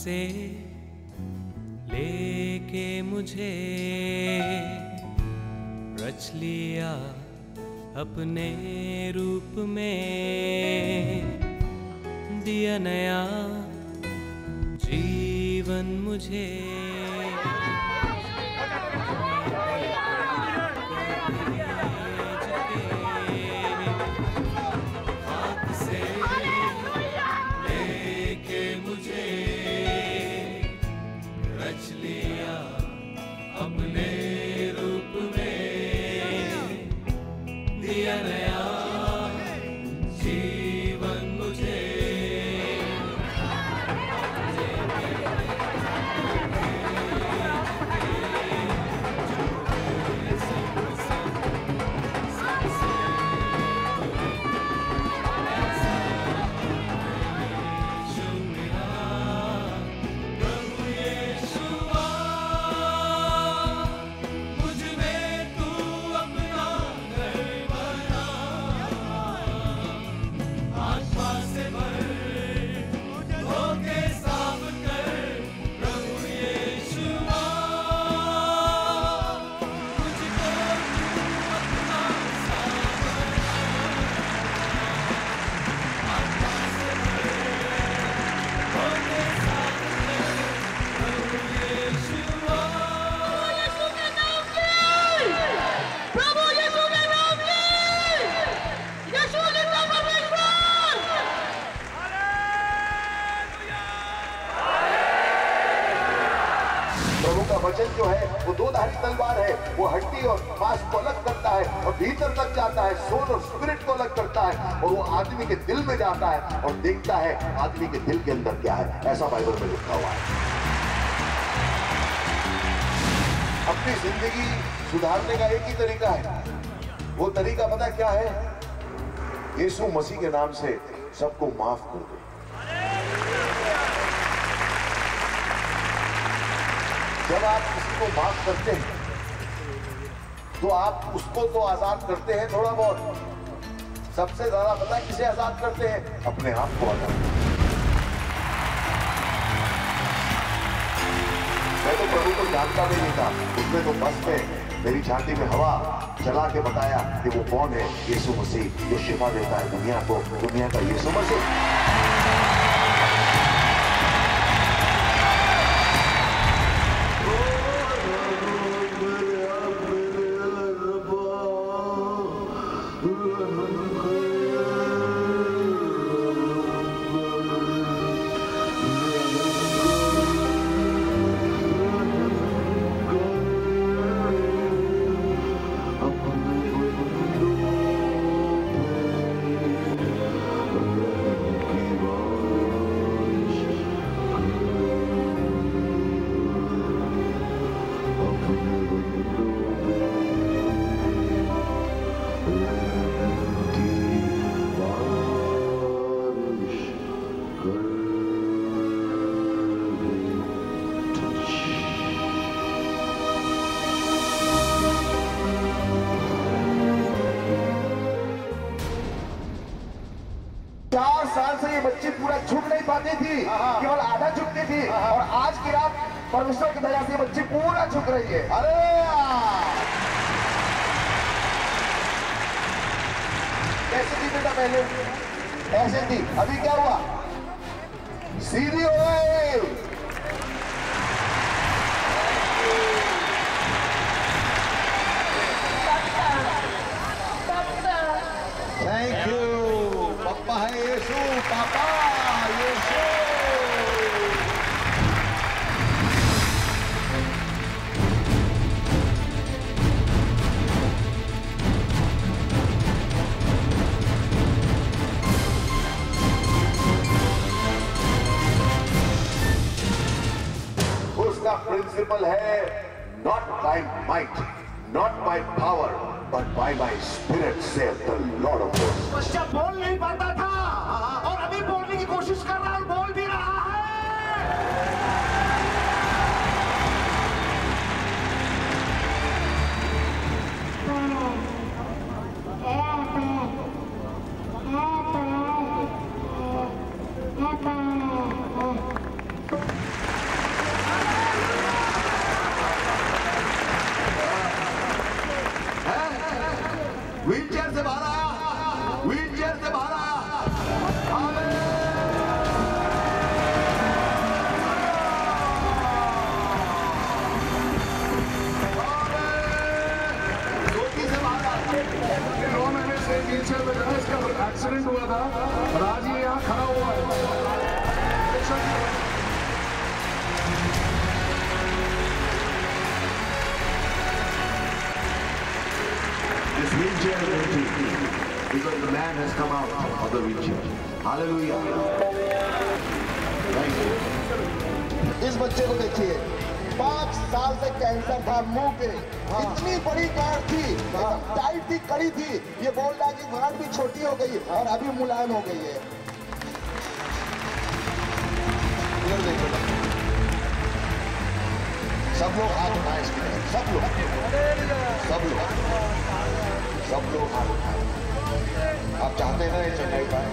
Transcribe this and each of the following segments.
से लेके मुझे रच लिया अपने रूप में, दिया नया जीवन मुझे। हाथ से लेके मुझे रच लिया अपने रूप में, दिया नया जीवन मुझे। प्रभु का वचन जो है वो दो धारी तलवार है, वो हड्डी और मांस को अलग करता है और भीतर तक जाता है, सोल और स्पिरिट को अलग करता है, और वो आदमी के दिल में जाता है और देखता है आदमी के दिल के अंदर क्या है। ऐसा बाइबल में लिखा हुआ है। अपनी जिंदगी सुधारने का एक ही तरीका है, वो तरीका पता क्या है? यीशु मसीह के नाम से सबको माफ कर दो। जब आप किसी को माफ करते हैं तो आप उसको तो आजाद करते हैं थोड़ा बहुत। सबसे ज्यादा पता है किसे आजाद करते हैं? अपने आप को आजाद। मैं तो प्रभु को जानता भी नहीं था, उसने तो बस में मेरी छाती में हवा चला के बताया कि वो कौन है, यीशु मसीह, जो शिफा देता है दुनिया को, दुनिया का यीशु मसीह। से ये बच्ची पूरा झुक नहीं पाती थी, केवल आधा झुकती थी, और आज की रात परमेश्वर की दया से ये बच्ची पूरा झुक रही है। अरे कैसे थी बेटा पहले? ऐसे थी, अभी क्या हुआ? सीधी हो गई। थैंक यू पापा है यीशु, पापा यीशु। उसका प्रिंसिपल है not by might, not by power, but by my spirit saith the Lord of hosts। बच्चा बोल नहीं पाता था और अभी बोलने की कोशिश कर रहा है और बोल भी रहा है। व्हीलचेयर से बाहर आया, व्हीलचेयर से बाहर आया। व्हीलचेयर में जो है इसका एक्सीडेंट हुआ था और आज ये यहाँ खड़ा हुआ है। This wheelchair is empty because the man has come out of the wheelchair. Hallelujah. Thank you. इस बच्चे को देखिए, 5 साल से कैंसर था मुंह पे, इतनी बड़ी गांठ थी, एकदम टाइट थी, कड़ी थी। ये बोल रहा है कि गांठ भी छोटी हो गई और अभी मुलायम हो गई है। इधर देखो, सब लोग हाथ उठाएं इसकी तरफ, सब लोग हाथ उठाएं। आप चाहते हैं ना ये चंगाई पाए?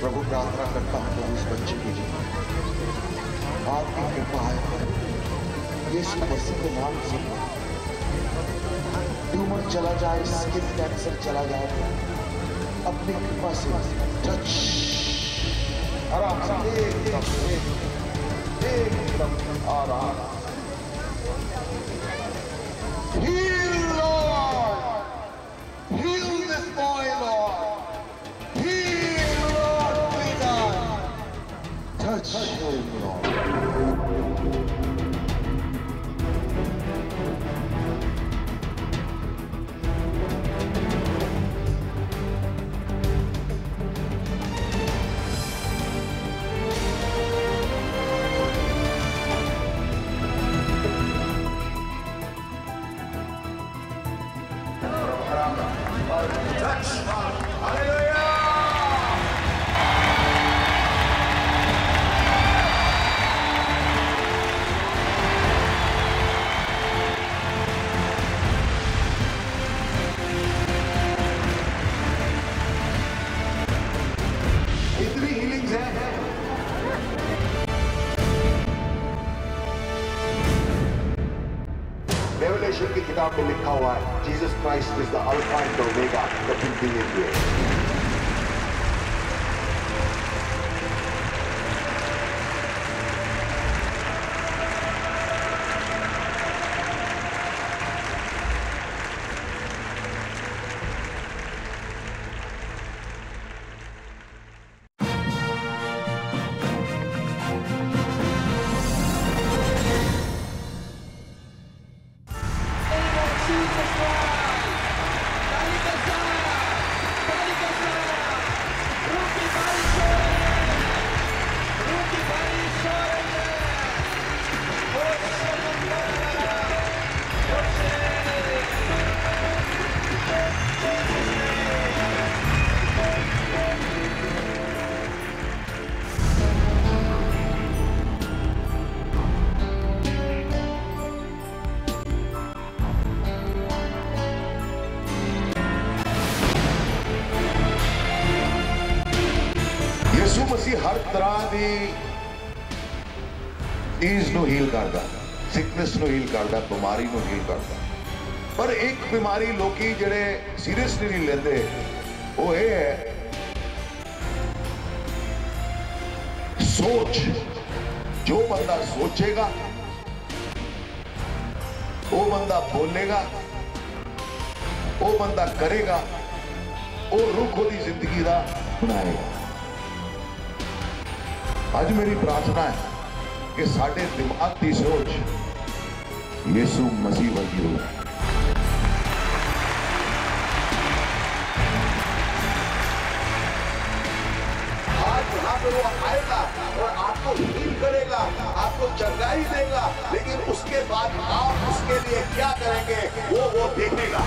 प्रभु प्रार्थना करता हूं प्रभु इस बच्चे की जीवन आपकी कृपा है, यीशु मसीह के नाम से ट्यूमर चला जाए, स्किन कैंसर चला जाए, अपनी कृपा से टच आराम से एकदम आराम। Heal Lord, heal this boy Lord, heal Lord, please touch him Lord. Revelation की किताब में लिखा हुआ है, Jesus Christ is the alpha and omega, the beginning. Yeshu Masih हर तरह की चीज ਨੂੰ ਹੀਲ ਕਰਦਾ, ਸਿਕਨੈਸ ਨੂੰ ਹੀਲ ਕਰਦਾ, ਬਿਮਾਰੀ ਨੂੰ ਹੀਲ ਕਰਦਾ। ਪਰ ਇੱਕ ਬਿਮਾਰੀ ਲੋਕੀ ਜਿਹੜੇ ਸੀਰੀਅਸਲੀ ਨਹੀਂ ਲੈਂਦੇ, ਉਹ ਇਹ ਹੈ सोच। जो बंदा सोचेगा वो बंदा बोलेगा, वो बंदा करेगा, वो रुख ओदी जिंदगी का बनाएगा। आज मेरी प्रार्थना है कि साडे दिमाग की सोच यीशु मसीह वर्गी हो। वो आएगा और आपको हील करेगा, आपको चंगाई देगा, लेकिन उसके बाद आप उसके लिए क्या करेंगे वो देखेगा।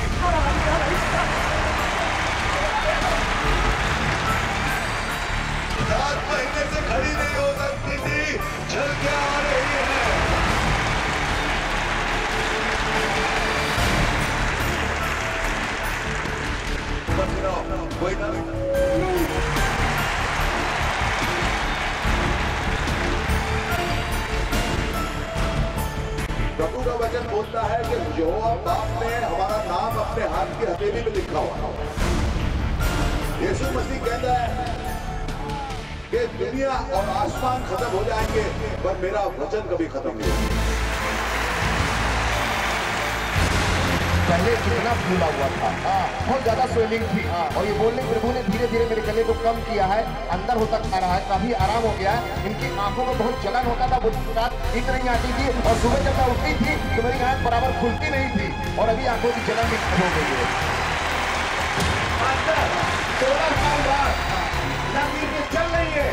7 महीने से खड़ी नहीं हो सकती थी, चल के आ रही है। कोई ना प्रभु का वचन बोलता है कि यहोवा बाप ने हमारा नाम अपने हाथ की हथेली में लिखा हुआ है। यीशु मसीह कहता है कि दुनिया और आसमान खत्म हो जाएंगे पर मेरा वचन कभी खत्म नहीं होगा। पहले कितना फूला हुआ था, बहुत ज्यादा स्वेलिंग थी, और ये बोलने प्रभु ने धीरे धीरे मेरे गले को कम किया है, अंदर होता खा रहा है, काफी आराम हो गया है। इनकी आंखों में बहुत जलन होता था, रात नींद नहीं आती थी, और सुबह जब मैं उठती थी तो मेरी आंख बराबर खुलती नहीं थी, और अभी आंखों की जलन भी खत्म हो गई है। 16 साल बाद नबी में चल रही है,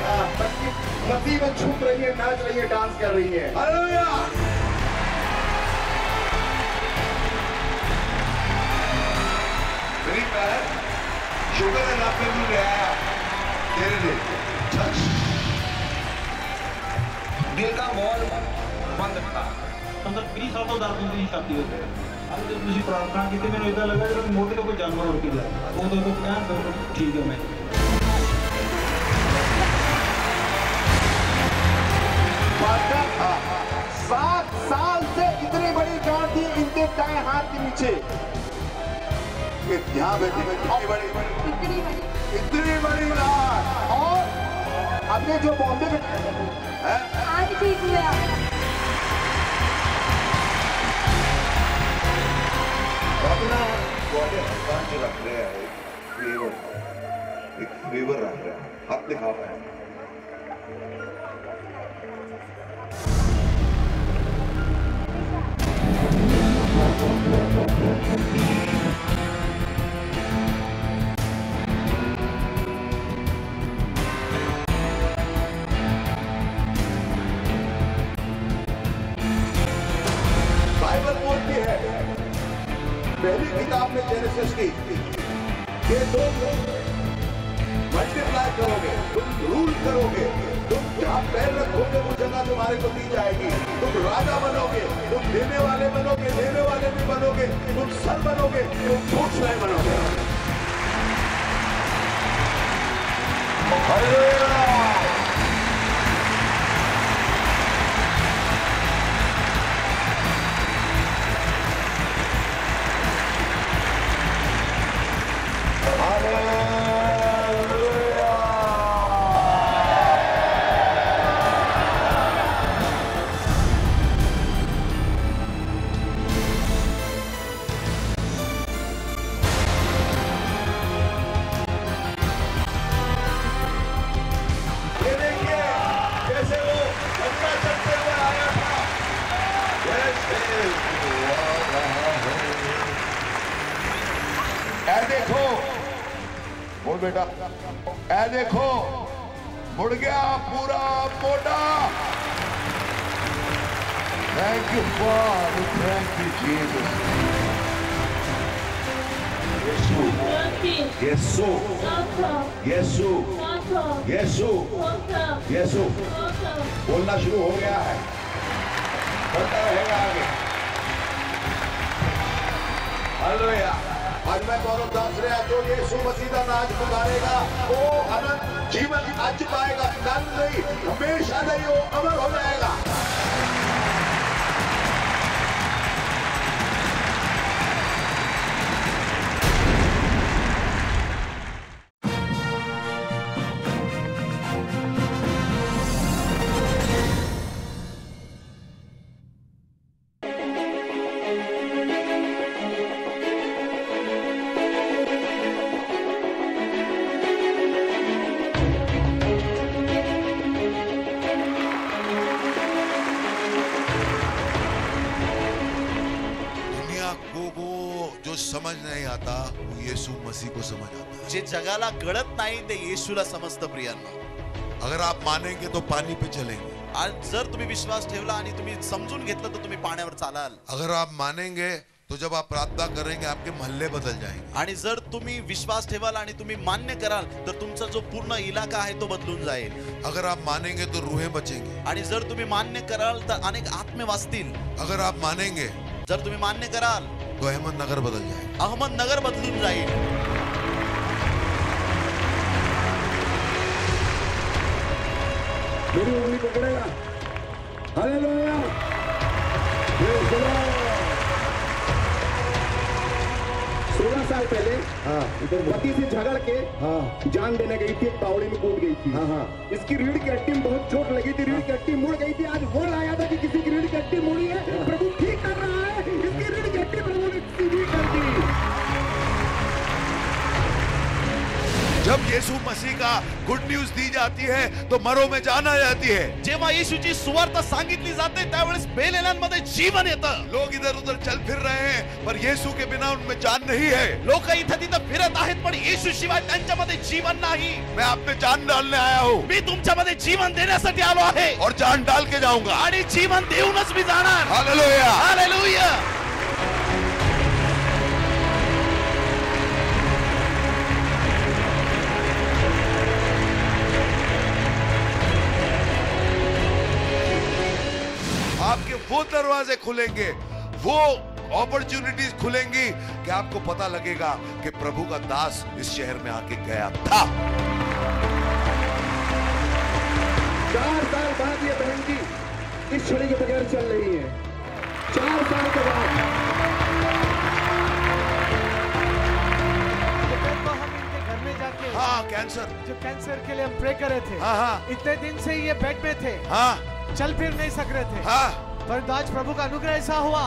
मसीह में छूट रही है, नाच रही है, डांस कर रही है। हालेलुया। शुगर है ना पे मिल गया तेरे लिए। दिल का मॉल बंद था। मतलब 20 साल तो दारू की शादी होते हैं। अब जब तुझे प्रार्थना की थी मैंने इतना लगा कि मोटे तो कोई जानवर उड़ के जाए वो तो क्या तो ठीक है। मैं 7 साल से इतनी बड़ी गांठ थी इनके दाएं हाथ के नीचे। यहाँ बैठी इतनी बड़ी गांठ, और अब ये जो बॉम्बे में आज ठीक हुआ। अपना बॉडी हस्तान जो रख रहे हैं एक फ्लेवर रख रहे हैं, हाथ दिखा रहे हैं। बाइबल बोलती है पहली किताब में जेनेसिस की कि तुम मल्टीप्लाई करोगे, तुम रूल करोगे, तुम जहां पैर रखोगे वो जगह तुम्हारे को दी जाएगी, तुम राजा बनोगे, तुम देने वाले बनोगे, देने वाले भी बनोगे, तुम सर बनोगे, तुम पूछ नहीं बनोगे। देखो बोल बेटा, ऐ देखो मुड़ गया पूरा मोटा। Thank you for, thank you Jesus. Yeshu Yeshu Yeshu Yeshu बोलना शुरू हो गया है, बढ़ता रहेगा आगे। हालेलुया। आज मैं गौरव दास रहा जो यीशु मसीह का नाज पुकारेगा वो अनंत जीवन आज पाएगा, कल नहीं, हमेशा नहीं, वो अमर हो जाएगा। समझ नहीं आता वो यीशु मसीह को समझ आता है। जे जगाला कळत नाही ते येशूला समजतं प्रियांनो। अगर आप मानेंगे तो पानी पे चलेंगे। आज जर तुम्ही विश्वास ठेवला आणि तुम्ही समजून घेतलं तर तुम्ही पाण्यावर चालाल। अगर आप मानेंगे तो जब आप प्रार्थना करेंगे आपके मोहल्ले बदल जाएंगे। आणि जर तुम्ही विश्वास ठेवाल आणि तुम्ही मान्य कराल तर तुमचा जो पूर्ण इलाका आहे तो बदलून जाईल। अगर आप मानेंगे तो रूहें बचेंगी। आणि जर तुम्ही मान्य कराल तर अनेक आत्मे वाचतील। अगर आप मानेंगे, जर तुम्ही मान्य कराल तो अहमदनगर बदल जाएगा। अहमदनगर बदलून जाईल। मेरी उंगली पकड़ेगा। हालेलुया। Praise the Lord. साल पहले पति से झगड़ के जान देने गई थी, तावड़ी में कूद गई थी। इसकी रीढ़ की हड्डी में बहुत चोट लगी थी, रीढ़ की हड्डी मुड़ गई थी। आज बोल आया था कि किसी की रीढ़ की हड्डी मुड़ी है, प्रभु ठीक कर रहा है। इसकी रीढ़ की हड्डी प्रभु ने सीधी कर दी। जब यीशु मसीह का गुड न्यूज दी जाती है तो मरो में जान आ जाती है। जेव्हा येशूची सुवार्ता सांगितली जाते त्यावेळेस मेलेल्यांमध्ये जीवन येतं। लोग इधर उधर चल फिर रहे हैं पर यीशु के बिना उनमें जान नहीं है। लोक इथं तिथं फिरत आहेत पण येशू शिवाय त्यांच्यामध्ये जीवन नाही। मैं आप में जान डालने आया हूँ, मी तुमच्यामध्ये जीवन देण्यासाठी आलो आहे और जान डाल के जाऊंगा आणि जीवन देऊनच मी जाणार। Hallelujah, hallelujah. आपके वो दरवाजे खुलेंगे, वो अपॉर्चुनिटीज खुलेंगी कि आपको पता लगेगा कि प्रभु का दास इस शहर में आके गया था। 4 साल बाद ये बहन जी इस छड़ी के बगैर चल रही है। 4 साल के बाद हम इनके घर में जाके कैंसर, जो कैंसर के लिए हम प्रे करे थे, इतने दिन से ये बेड में थे, चल फिर नहीं सक रहे थे, पर आज प्रभु का अनुग्रह ऐसा हुआ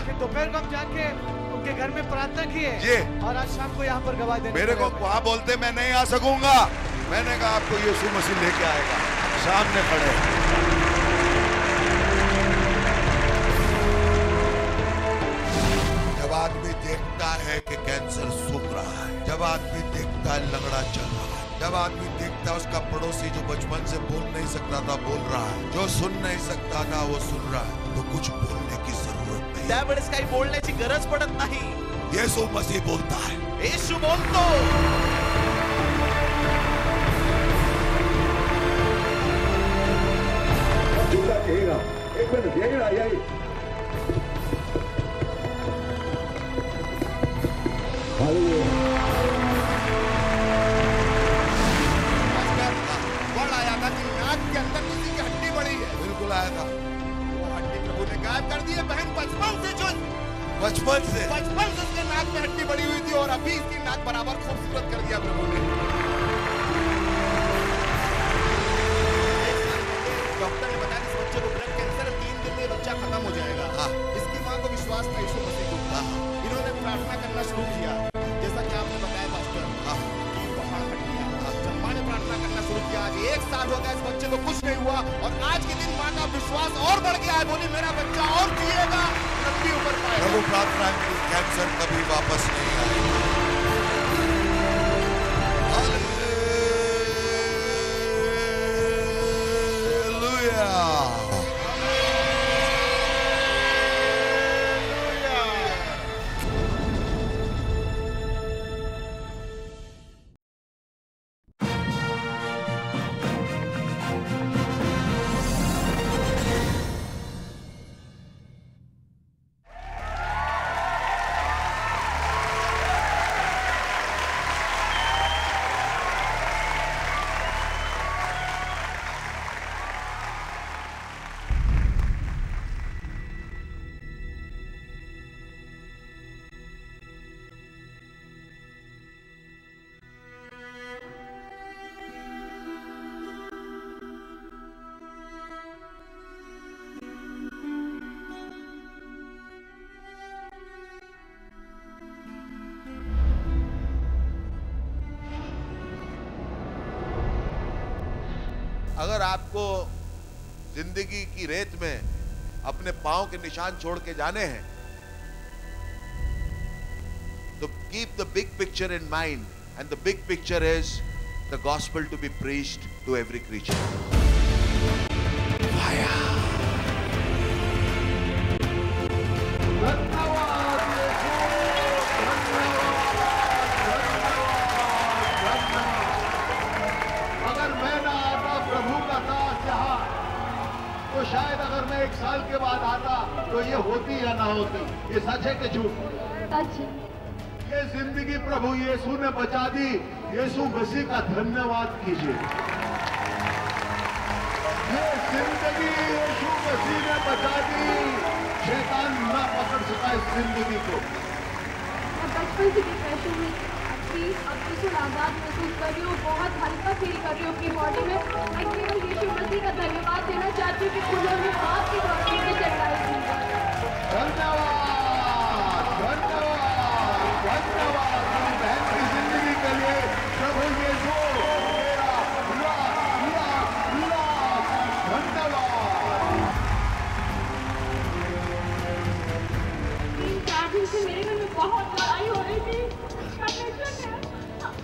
कि दोपहर को हम जाके उनके घर में प्रार्थना किए और आज शाम को यहाँ पर गवाह देने। मेरे को वहां बोलते मैं नहीं आ सकूंगा, मैंने कहा आपको यीशु मसीह लेके आएगा, सामने खड़े। जब आदमी देखता है कि कैंसर सूख रहा है, जब आदमी देखता है लंगड़ा चल रहा है, जब आदमी देखता है उसका पड़ोसी जो बचपन से बोल नहीं सकता था बोल रहा है, जो सुन नहीं सकता था वो सुन रहा है, तो कुछ बोलने की जरूरत नहीं। त्यावेळेस काही बोलण्याची गरज पडत नाही। यीशु मसीह बोलता है, येशू बोलतो। जूता कहेगा, एक मिनट देखना यही आया था कि नाक के अंदर किसी की हड्डी बड़ी है। बिल्कुल आया था। वो हड्डी प्रभु ने गायब कर दी है। बहन बचपन से उसके नाक में हड्डी बड़ी हुई थी और अभी इसकी नाक बराबर खूबसूरत कर दिया प्रभु ने। डॉक्टर ने बताया इस बच्चे को ब्लड कैंसर 3 दिन में बच्चा खत्म हो जाएगा। इसकी माँ को विश्वास था यीशु मसीह को। इन्होंने प्रार्थना करना शुरू किया, जैसा कि आपने बताया पास्टर, कि पहाड़ हट गया। जब माँ ने प्रार्थना करना शुरू किया, आज 1 साल हो गया इस बच्चे को कुछ नहीं हुआ और आज के दिन माँ का विश्वास और बढ़ गया है। बोली मेरा बच्चा और जिएगा, लंबी उम्र पाएगा। प्रभु प्रार्थना की कैंसर कभी वापस नहीं आएगा। अगर आपको जिंदगी की रेत में अपने पांव के निशान छोड़ के जाने हैं तो keep the big picture in mind, and the big picture is the gospel to be preached to every creature. शायद अगर मैं 1 साल के बाद आता तो ये होती या ना होती। ये सच है कि झूठ? सच। ये जिंदगी प्रभु यीशु ने बचा दी। यीशु मसीह का धन्यवाद कीजिए। ये जिंदगी यीशु मसीह ने बचा दी। शैतान ना पकड़ सका इस जिंदगी को। बचपन से डिप्रेशन में थी, अब बिल्कुल आज़ाद महसूस कर रही हूँ, बहुत हल्का फील कर रही हूँ अपनी बॉडी में। मैं केवल यीशु मसीह का धन्यवाद देना चाहती हूँ कि उन्होंने आपकी रोशनी में चढ़ाई थी। धन्यवाद, धन्यवाद, धन्यवाद मेरी बहन की जिंदगी के लिए प्रभु यीशु मेरा धन्यवाद। 3-4 दिन से मेरे घर में बहुत लड़ाई हो रही थी।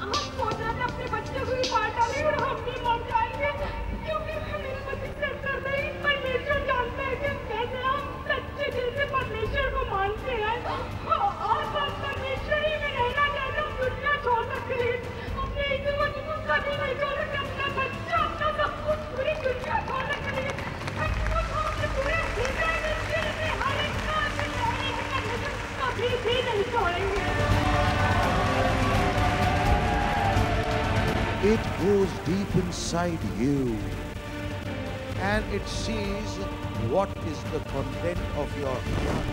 हम सोच रहे थे अपने बच्चे को ही मार डालें और हम भी मर जाएंगे, क्योंकि मेरे पति से कर रही परमेश्वर जानता है कि कैसे हम सच्चे दिल से परमेश्वर को मानते हैं और बस परमेश्वर ही में रहना चाहते। हम दुनिया छोड़ सकते हैं, अपने यीशु मसीह को कभी नहीं छोड़ सकते। अपना बच्चा, अपना सब कुछ, पूरी दुनिया छोड़ सकते हैं, पूरे हर एक कभी भी नहीं छोड़ेंगे। It goes deep inside you and it sees what is the content of your heart.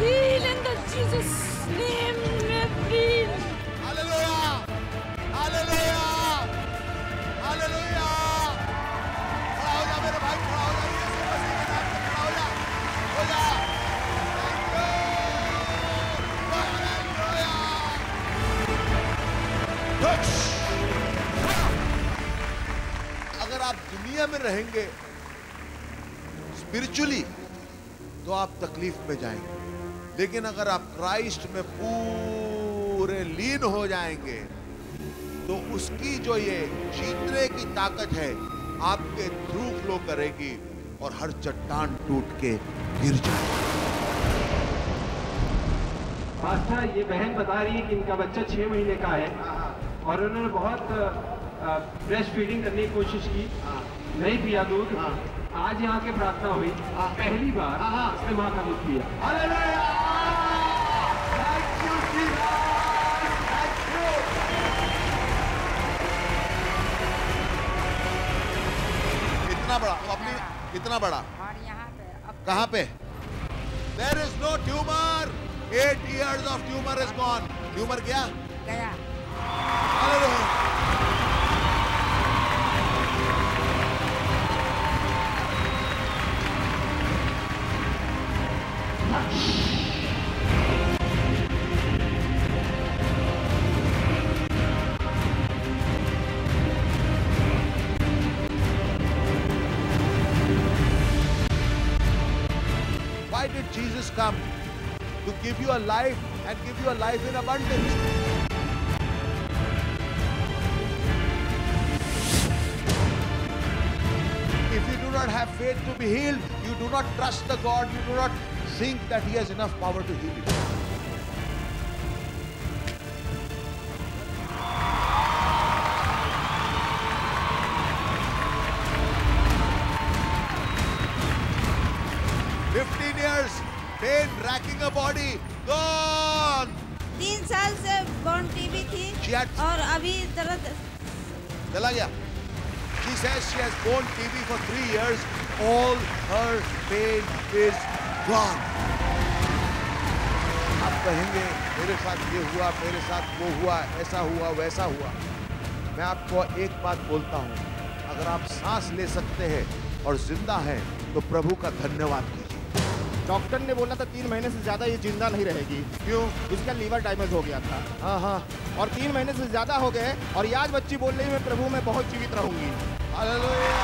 Heal in the Jesus name, heal. Hallelujah! Hallelujah! Hallelujah! खड़ा हो जा मेरे भाई, खड़ा हो जा, यीशु मसीह के नाम से खड़ा हो जा, हो जा। अगर आप दुनिया में रहेंगे स्पिरिचुअली तो आप तकलीफ में जाएंगे, लेकिन अगर आप क्राइस्ट में पूरे लीन हो जाएंगे तो उसकी जो ये जीतने की ताकत है आपके थ्रू फ्लो करेगी और हर चट्टान टूट के गिर जाएगी। पास्टर, ये बहन बता रही है कि इनका बच्चा 6 महीने का है और उन्होंने बहुत ब्रेस्ट फीडिंग करने की कोशिश की, नहीं पिया दूध। आज यहाँ के प्रार्थना हुई, पहली बार उसने माँ का दूध पिया। इतना बड़ा अपनी, इतना बड़ा और यहाँ पे कहाँ पे? There is no tumor. 8 years of tumor is gone. Tumor गया? गया। Why did Jesus come? To give you a life and give you a life in abundance. If you do not have faith to be healed, you do not trust the God, you do not think that He has enough power to heal you. Pain racking a body, gone. 3 साल से bone TB थी और अभी दर्द चला गया। She says she has bone TB for 3 years. All her pain is gone. आप कहेंगे मेरे साथ ये हुआ, मेरे साथ वो हुआ, ऐसा हुआ, वैसा हुआ। मैं आपको एक बात बोलता हूँ, अगर आप सांस ले सकते हैं और जिंदा हैं तो प्रभु का धन्यवाद कीजिए। डॉक्टर ने बोला था 3 महीने से ज्यादा ये जिंदा नहीं रहेगी। क्यों? इसका लीवर डैमेज हो गया था। हाँ। और 3 महीने से ज्यादा हो गए और ये आज बच्ची बोल रही मैं प्रभु में बहुत जीवित रहूंगी। हालेलुया।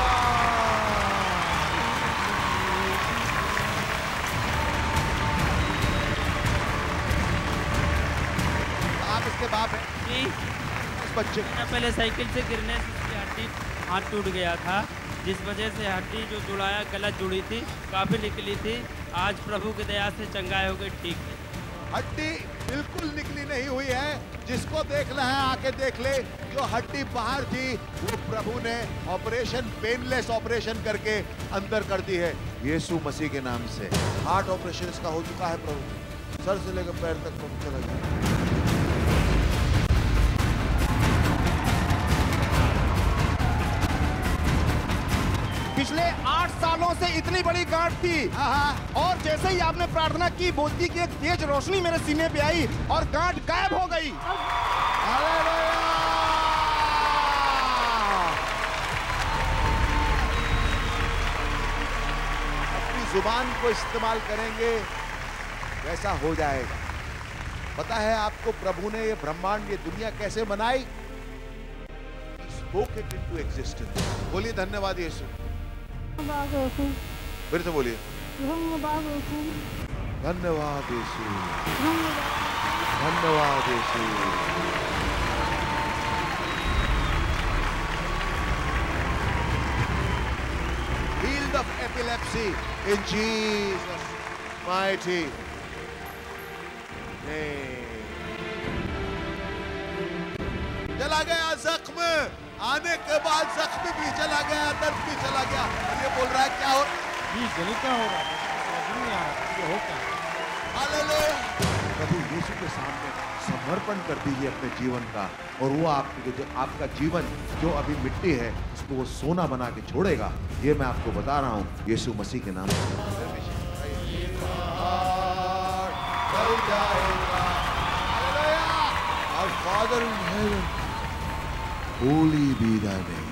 आप इसके बाप हैं? जी। इस बच्चे पहले साइकिल से गिरने से उसकी हड्डी हाथ टूट गया था, जिस वजह से हड्डी जो जुड़ाया गलत जुड़ी थी, काफी निकली थी। आज प्रभु की दया से चंगाई हो गई, ठीक है। हड्डी बिल्कुल निकली नहीं हुई है, जिसको देखना है आके देख ले। जो हड्डी बाहर थी वो प्रभु ने ऑपरेशन, पेनलेस ऑपरेशन करके अंदर कर दी है यीशु मसीह के नाम से। हार्ट ऑपरेशन इसका हो चुका है प्रभु, सर से लेकर पैर तक प्रभु चला गया। पिछले 8 सालों से इतनी बड़ी गांठ थी और जैसे ही आपने प्रार्थना की बोलती कि एक तेज रोशनी मेरे सीने पे आई और गांठ गायब हो गई। अपनी जुबान को इस्तेमाल करेंगे वैसा हो जाएगा। पता है आपको प्रभु ने ये ब्रह्मांड ये दुनिया कैसे बनाई? Spoke it into existence. बोलिए धन्यवाद यीशु। फिर से बोलिए धन्यवाद यीशु, धन्यवाद यीशु। Healed of epilepsy in Jesus' mighty name. चला गया जख्म, आने के बाद जख्म भी चला गया, दर्द भी चला गया। ये बोल रहा है क्या हो? क्या हो रहा है? समझ नहीं आ रहा ये हो क्या? हालेलुया। प्रभु यीशु के सामने समर्पण कर दीजिए अपने जीवन का, और वो आपको जो आपका जीवन जो अभी मिट्टी है उसको वो सोना बना के छोड़ेगा। ये मैं आपको बता रहा हूँ यीशु मसीह के नाम से। Our Father in heaven, holy be thy name.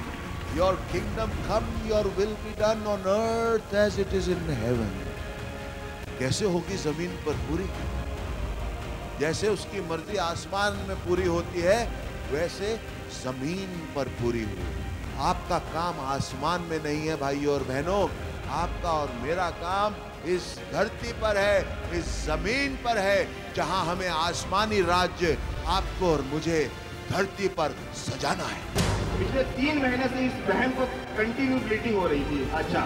Your kingdom come, your will be done on earth as it is in heaven. कैसे होगी जमीन पर पूरी? जैसे उसकी मर्जी आसमान में पूरी होती है वैसे जमीन पर पूरी हो। आपका काम आसमान में नहीं है भाइयों और बहनों, आपका और मेरा काम इस धरती पर है, इस जमीन पर है, जहां हमें आसमानी राज्य आपको और मुझे धरती पर सजाना है। पिछले 3 महीने से इस बहन को कंटिन्यू ब्लीडिंग हो रही थी। अच्छा,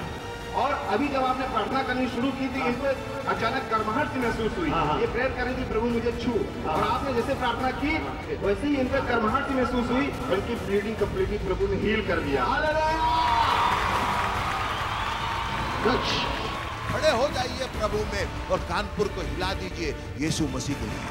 और अभी जब आपने प्रार्थना करनी शुरू की थी इनको अचानक गर्माहट सी महसूस हुई। ये प्रेयर कर रही थी प्रभु मुझे छू, और आपने जैसे प्रार्थना की वैसे ही इनको गर्माहट सी महसूस हुई, उनकी ब्लीडिंग कंप्लीटली प्रभु ने हील कर दिया। खड़े हो जाइए प्रभु में और कानपुर को हिला दीजिए यीशु मसीह के लिए।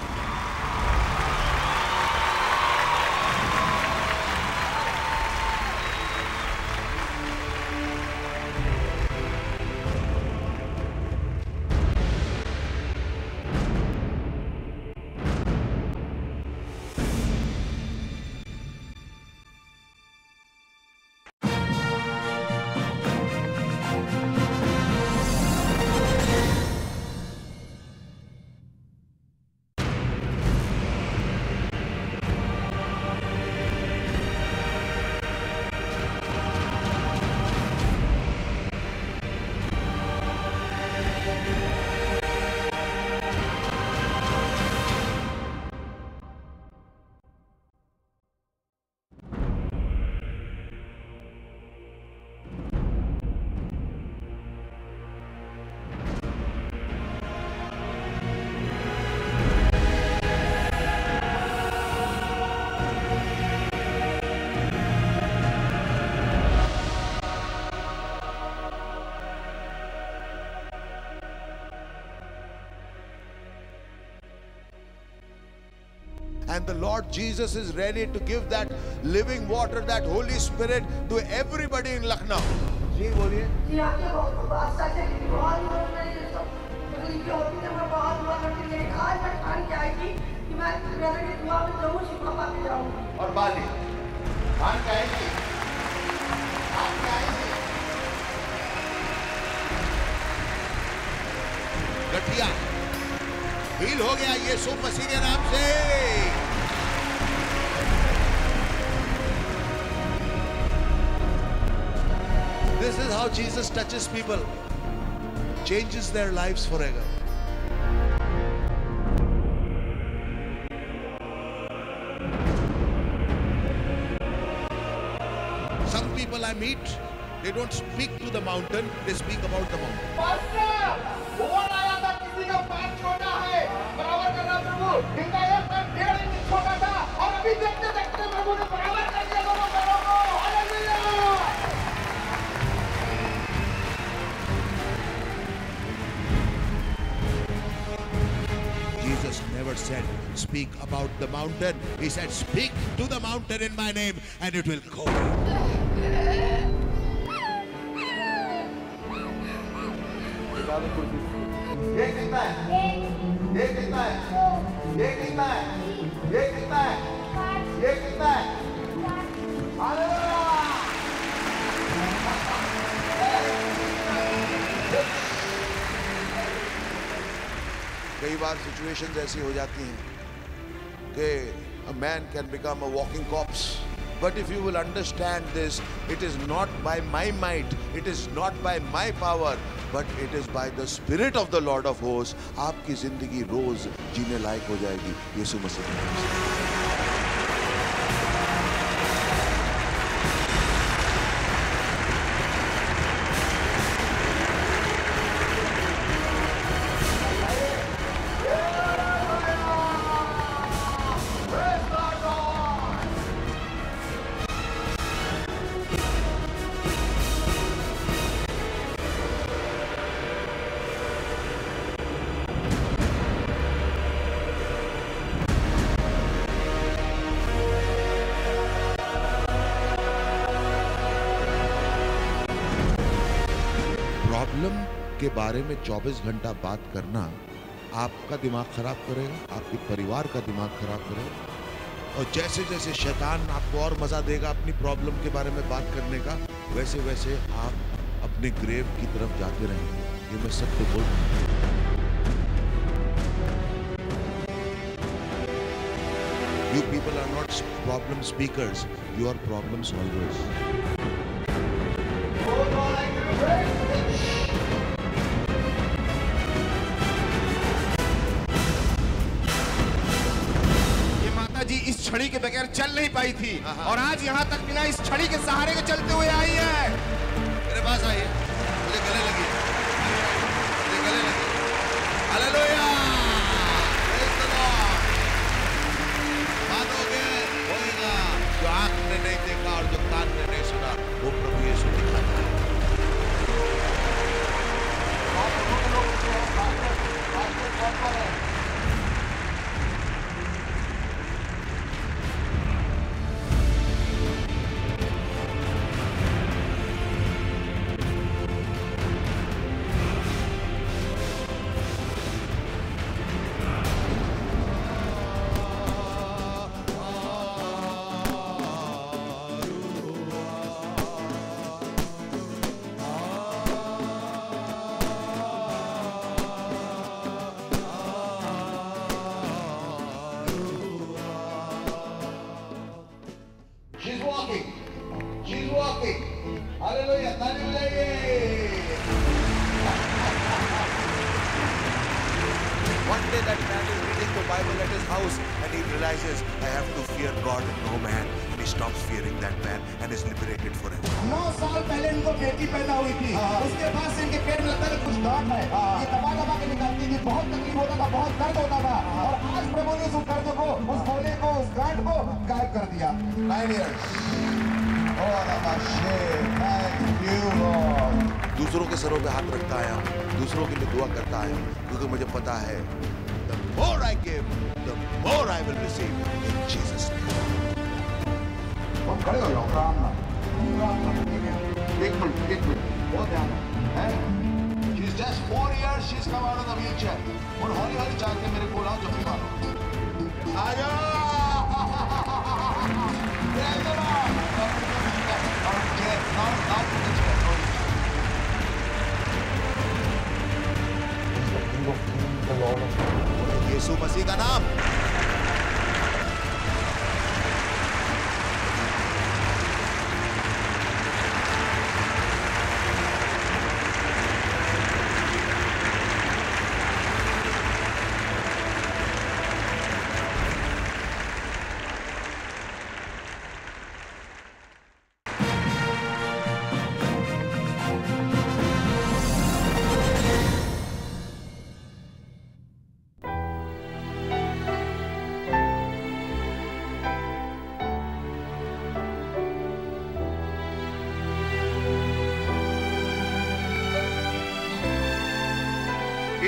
And the Lord Jesus is ready to give that living water, that Holy Spirit to everybody in Lucknow. जी बोलिए। जी आपके बहुत सच है कि बहुत मेरी तकलीफ होती है, मैं बहुत दुआ करती हूँ। आज मैं ठान के आई थी कि मैं ब्रदर की दुआ में जरूर शिफा पाके जाऊँगी। और बाली ठान के आएगी, ठान के आएगी। गठिया हील हो गया यीशु मसीह के नाम से। This is how Jesus touches people, changes their lives forever. Some people I meet, they don't speak to the mountain, they speak about the mountain. Pastor, बोल आया था किसी का पैर छोटा है, बराबर कर रहा प्रभु। इनका एक पैर 1.5 इंच छोटा था और अभी देखते देखते प्रभु ने बराबर कर दिया दोनों पैरों को। Hallelujah. Jesus never said, speak about the mountain. He said, speak to the mountain in my name and it will go. ये कितना है? ये कितना है? ये कितना है? ये कितना है? ये कितना है? कई बार सिचुएशंस ऐसी हो जाती हैं कि a man can become a walking corpse. But if you will understand this, it is not by my might, it is not by my power, but it is by the Spirit of the Lord of hosts. आपकी जिंदगी रोज जीने लायक हो जाएगी यीशु मसीह के नाम से। Problem के बारे में 24 घंटा बात करना आपका दिमाग खराब करेगा, आपके परिवार का दिमाग खराब करेगा। और जैसे जैसे शैतान आपको और मजा देगा अपनी प्रॉब्लम के बारे में बात करने का, वैसे वैसे आप अपने ग्रेव की तरफ जाते रहेंगे। ये मैं सत्य बोल रहा हूं। You people are not problem speakers, you are problem solvers. इस छड़ी के बगैर चल नहीं पाई थी और आज यहाँ तक बिना इस छड़ी के सहारे के चलते हुए आई है। मेरे पास आइए, मुझे गले लगी, मुझे गले लगी। Hallelujah, praise the Lord. बात हो गई, होएगा। जो आंख ने नहीं देखा और जो कान ने नहीं सुना, वो प्रभु यीशु दिखाता है। She's walking. She's walking. Hallelujah. One day that man is reading the Bible at his house and he realizes I have to fear God and no man, and he stops fearing that man and is liberated forever. 9 साल पहले इनको बेटी पैदा हुई थी। उसके बाद से इनके पेट में लगता है कुछ गांठ है। ये दबा दबा के निकालती थी, बहुत तकलीफ होता था, बहुत दर्द होता था। और आज प्रभु ने उस दर्द को, उस बोले को, उस गांठ को गायब कर दिया। 9 years. दूसरों के सरों पे हाथ रखता आया हूँ, दूसरों के लिए दुआ करता आया हूँ, क्योंकि मुझे पता है the more I give, the more I will receive in Jesus' name. तुम खड़े हो जाओ, काम ना। एक मिनट, बहुत ध्यान है। She's just 4 years, she's come out of the wheelchair. और हौली-हौली जाग के मेरे को लाओ, जफ्फी मारो। आ जाओ। यीशु मसीह का नाम।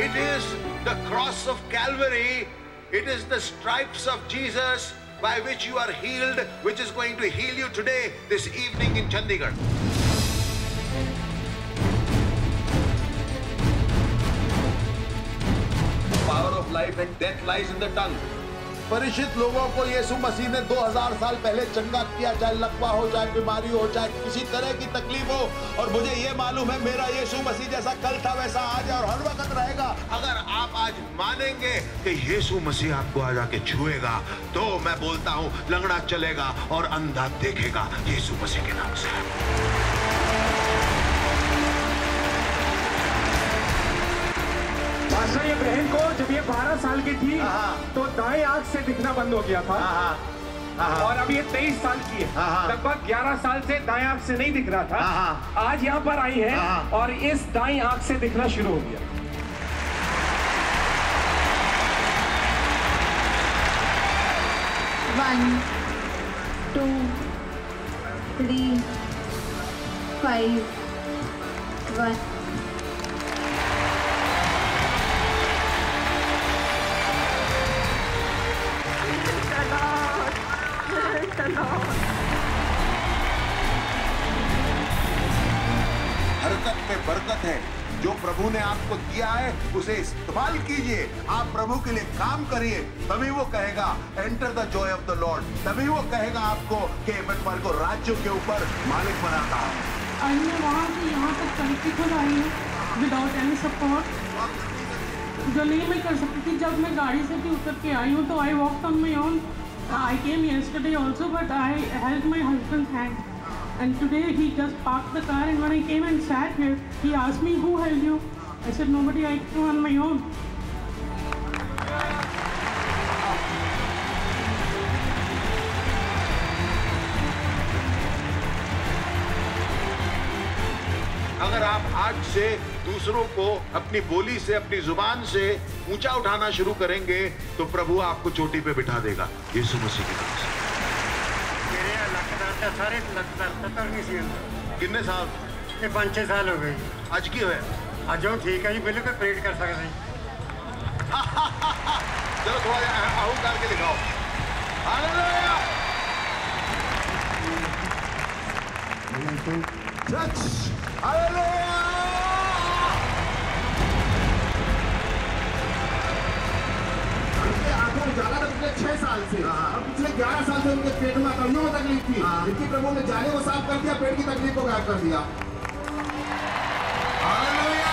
It is the cross of Calvary. It is the stripes of Jesus by which you are healed, which is going to heal you today, this evening in Chandigarh. and death lies in the tongue. परिचित लोगों को यीशु मसीह ने 2000 साल पहले चंगा किया, चाहे लकवा हो, चाहे बीमारी हो, चाहे किसी तरह की तकलीफ हो। और मुझे ये मालूम है मेरा यीशु मसीह जैसा कल था वैसा आज और हर वक्त रहेगा। अगर आप आज मानेंगे कि यीशु मसीह आपको आज आके छुएगा, तो मैं बोलता हूँ लंगड़ा चलेगा और अंधा देखेगा यीशु मसीह के नाम से। बादशाह, ये बहन को जब ये 12 साल की थी तो दाएं आंख से दिखना बंद हो गया था और अब ये 23 साल की है। लगभग 11 साल से दाएं आंख से नहीं दिख रहा था। आज यहाँ पर आई है और इस दाएं आंख से दिखना शुरू हो गया। One, 2, 3, 5, 1. हरकत में बरकत है। जो प्रभु ने आपको दिया है उसे इस्तेमाल कीजिए। आप प्रभु के लिए काम करिए, तभी वो कहेगा enter the Joy of the Lord. तभी वो कहेगा आपको कि मैं तुम्हारे को राज्यों के ऊपर मालिक बनाता हूँ। मैं वहाँ से यहाँ तक तरीके खुद आई हूँ विदाउट एनी सपोर्ट, जो नहीं मैं कर सकती थी। जब मैं गाड़ी से भी उतर के आई हूँ तो I walk on my own. I came yesterday also, but I held my husband's hand. And today he just parked the car, and when I came and sat here, he asked me, "Who held you?" I said, "Nobody. I came on my own." अगर आप आज से दूसरों को अपनी बोली से, अपनी जुबान से ऊंचा उठाना शुरू करेंगे तो प्रभु आपको चोटी पे बिठा देगा यीशु मसीह के नाम से। सारे कितने साल? ये 5-6 साल हो गए। आज की है? आज जो ठीक है जी, बिल्कुल प्रेड कर सकते हैं। चलो थोड़ा आहू करके दिखाओ। हालेलुया! हालेलुया! ज्यादा तो पिछले 6 साल से और पिछले 11 साल से उनके पेट में कमियों में तकलीफ थी। इनकी प्रभु ने जाने को साफ कर दिया, पेट की तकलीफ को गायब कर दिया। हालेलुया!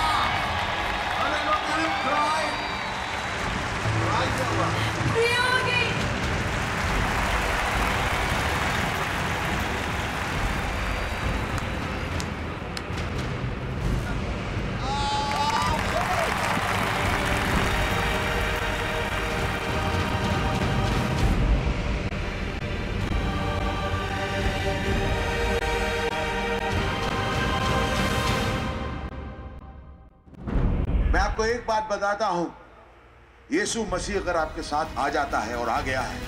मैं आपको एक बात बताता हूं, यीशु मसीह अगर आपके साथ आ जाता है और आ गया है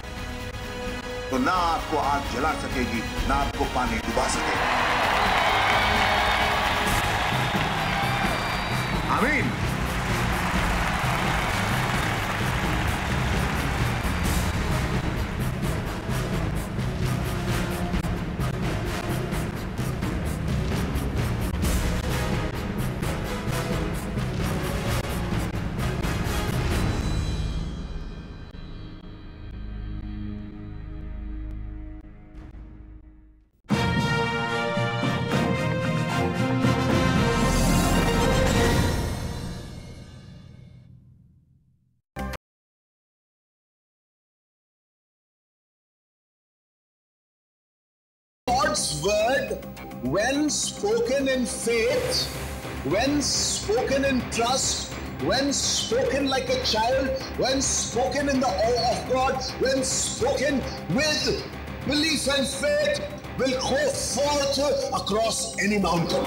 तो ना आपको आग जला सकेगी, ना आपको पानी डुबा सकेगा। आमीन। God's word, when spoken in faith, when spoken in trust, when spoken like a child, when spoken in the awe of God, when spoken with belief and faith, will go forth across any mountain.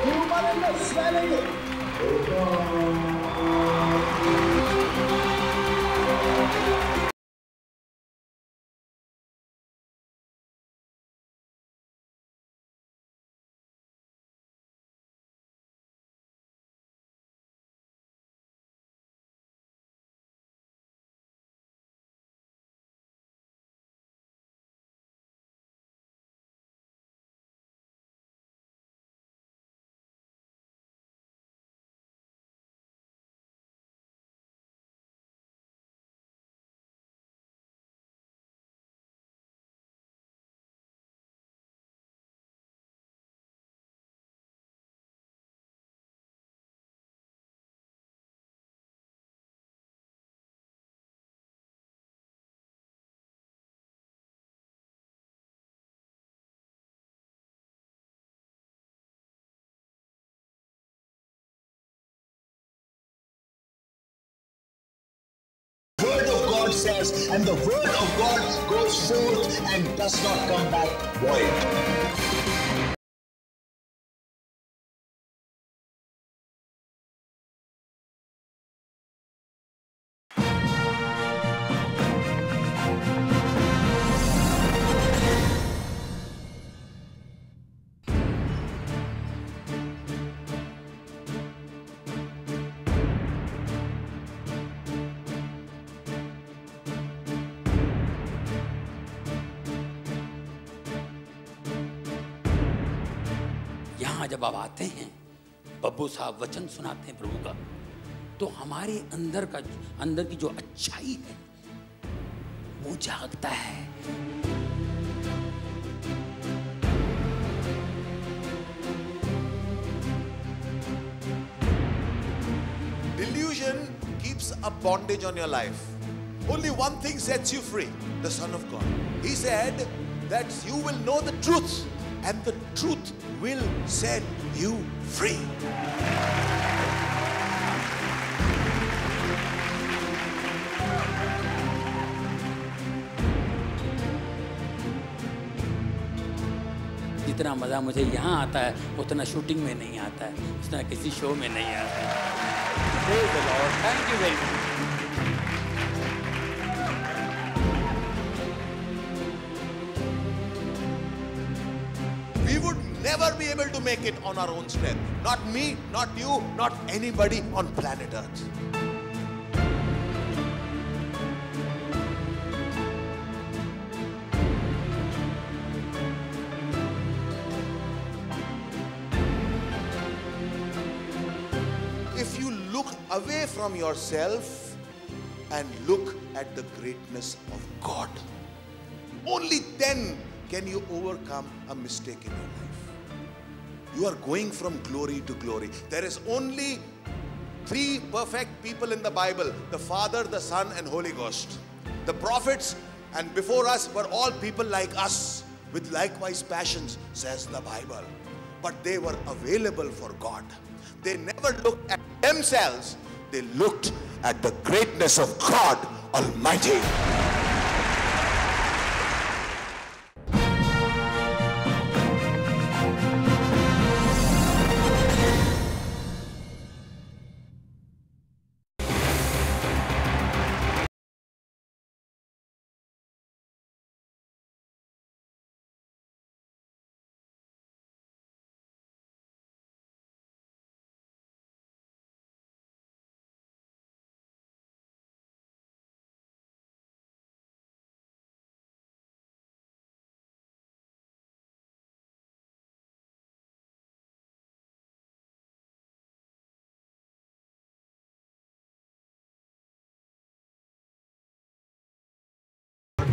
Human understanding. years, and the word of God goes forth and does not come back void. यहाँ जब आप आते हैं, बब्बू साहब वचन सुनाते हैं प्रभु का, तो हमारे अंदर की जो अच्छाई है वो जागता है। Delusion keeps a bondage on your life. Only one thing sets you free, the Son of God. He said that you will know the truth, and the truth will set you free. जितना मजा मुझे यहाँ आता है उतना shooting में नहीं आता है, उतना किसी शो में नहीं आता है। Praise the Lord. Thank you very much. Never be able to make it on our own strength. Not me, not you, not anybody on planet Earth. If you look away from yourself and look at the greatness of God, only then can you overcome a mistake in your life. You are going from glory to glory. There is only 3 perfect people in the Bible: the Father, the Son, and Holy Ghost. The prophets and before us were all people like us with likewise passions, says the Bible. But they were available for God. They never looked at themselves. They looked at the greatness of God Almighty.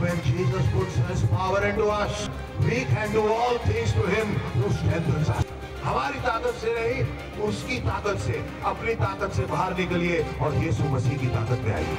When Jesus puts His power into us, we can do all things to Him who strengthens us. हमारी ताकत से नहीं, उसकी ताकत से, अपनी ताकत से बाहर निकलिए और यीशु मसीह की ताकत में आइए।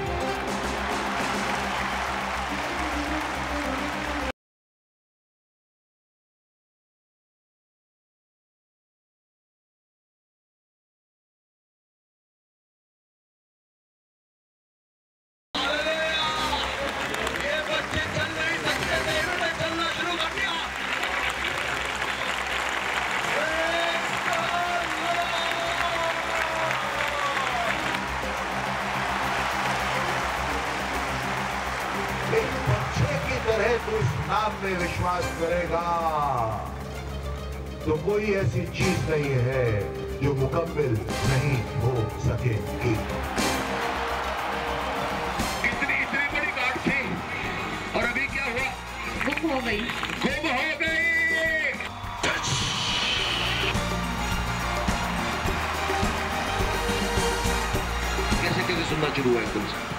नाम में विश्वास करेगा तो कोई ऐसी चीज नहीं है जो मुकम्मल नहीं हो सकेगी। इतनी बड़ी गाड़ थी और अभी क्या हुआ? गुम हो गई। कैसे सुनना शुरू हुआ एकदम से?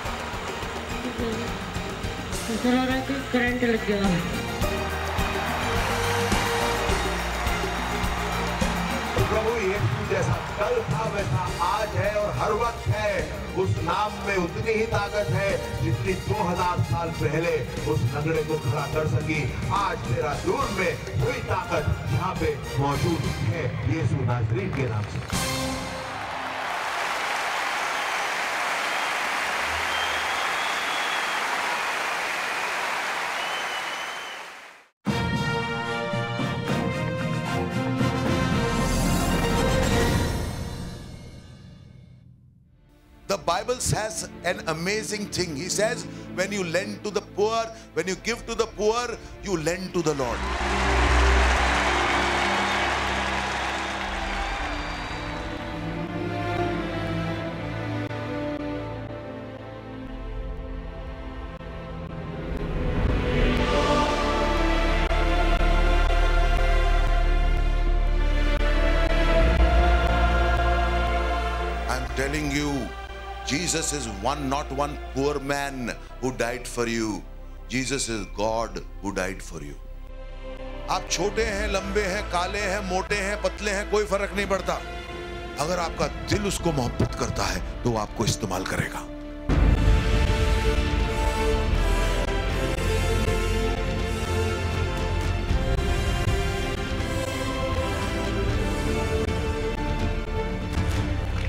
करंट लग गया। प्रभु यीशु जैसा कल था वैसा आज है और हर वक्त है। उस नाम में उतनी ही ताकत है जितनी 2000 साल पहले उस लंगड़े को खड़ा कर सकी। आज तेरा दूर में वही ताकत यहाँ पे मौजूद है यीशु नाज़रीन के नाम से। Bible says an amazing thing. He says, when you lend to the poor, when you give to the poor, you lend to the Lord. Telling you, Jesus is not one poor man who died for you. Jesus is God who died for you. आप छोटे हैं, लंबे हैं, काले हैं, मोटे हैं, पतले हैं, कोई फर्क नहीं पड़ता। अगर आपका दिल उसको मोहब्बत करता है तो वो आपको इस्तेमाल करेगा।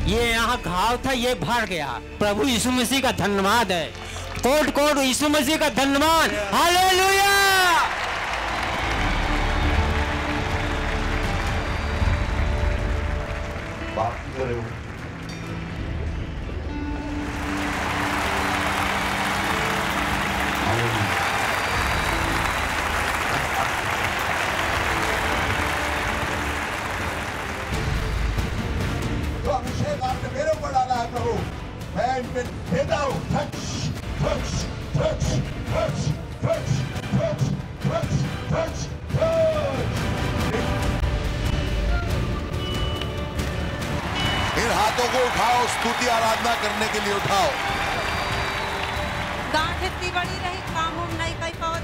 ये यहाँ घाव था, ये भर गया। प्रभु यीशु मसीह का धन्यवाद है। कोट कोट यीशु मसीह का धन्यवाद। हालेलुया। बात कर रहे हो। अभिषेक आपने मेरे ऊपर डाला है प्रभु, मैं इन पे देता हूँ। Touch touch touch touch touch touch touch touch in हाथों को उठाओ, स्तुति आराधना करने के लिए उठाओ। गांठ इतनी बड़ी रही, काम हम नहीं कर पाओ।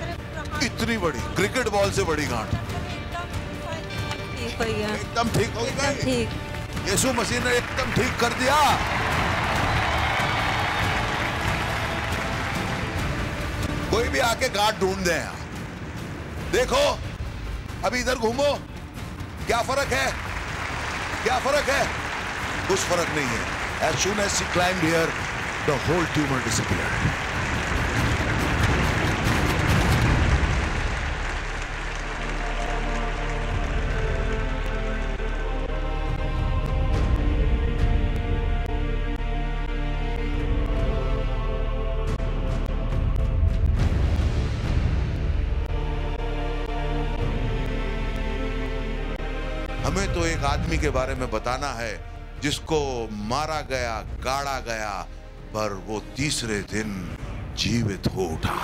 इतनी बड़ी, क्रिकेट बॉल से बड़ी गांठ। एकदम ठीक हो गई। ठीक। यीशु मसीह ने एकदम ठीक कर दिया। कोई भी आके गांठ ढूंढ दे यहाँ। देखो अभी इधर घूमो, क्या फर्क है? क्या फर्क है? कुछ फर्क नहीं है। As soon as she climbed here, the whole tumor disappeared. हमें तो एक आदमी के बारे में बताना है जिसको मारा गया, गाड़ा गया, पर वो तीसरे दिन जीवित हो उठा।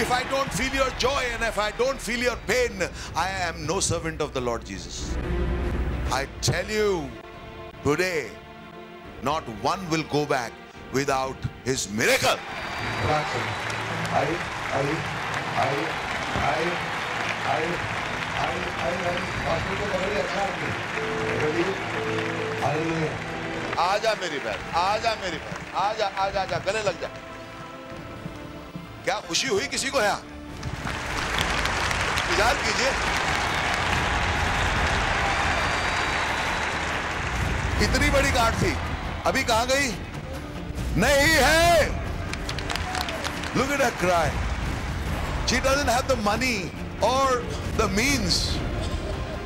If I don't feel your joy and if I don't feel your pain, I am no servant of the Lord Jesus. I tell you today, not one will go back without his miracle. आजा मेरी बहन, आजा मेरी बहन, आजा आजा आजा, गले लग जा। क्या खुशी हुई किसी को यहाँ? इंतजार कीजिए। इतनी बड़ी गांठ थी, अभी कहाँ गई? नहीं है। Look at her cry. She doesn't have the money or the means.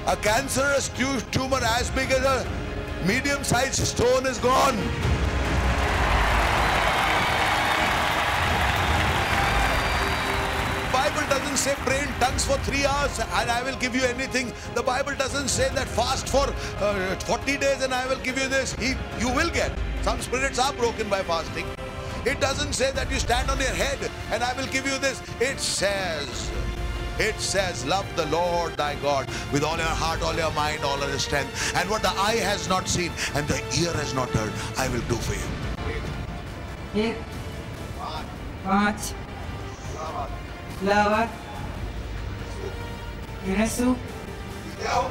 A cancerous tumor as big as a medium-sized stone is gone. Bible doesn't say pray in tongues for 3 hours and I will give you anything. The Bible doesn't say that fast for 40 days and I will give you this. You will get. Some spirits are broken by fasting. It doesn't say that you stand on your head and I will give you this. It says, love the Lord thy God with all your heart, all your mind, all your strength. And what the eye has not seen and the ear has not heard, I will do for you. 1 5 Lawat Yesu Jauh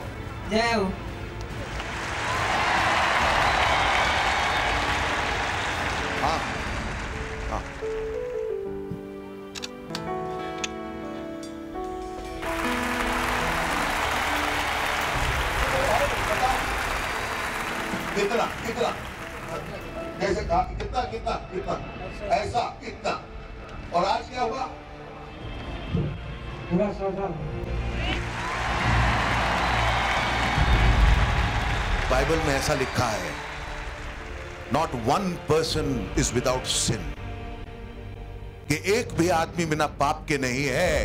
कितना कितना कैसे कहा? कितना कितना कितना ऐसा कितना? और आज क्या हुआ? पूरा 100 साल बाइबल में ऐसा लिखा है, not one person is without sin, कि एक भी आदमी बिना पाप के नहीं है।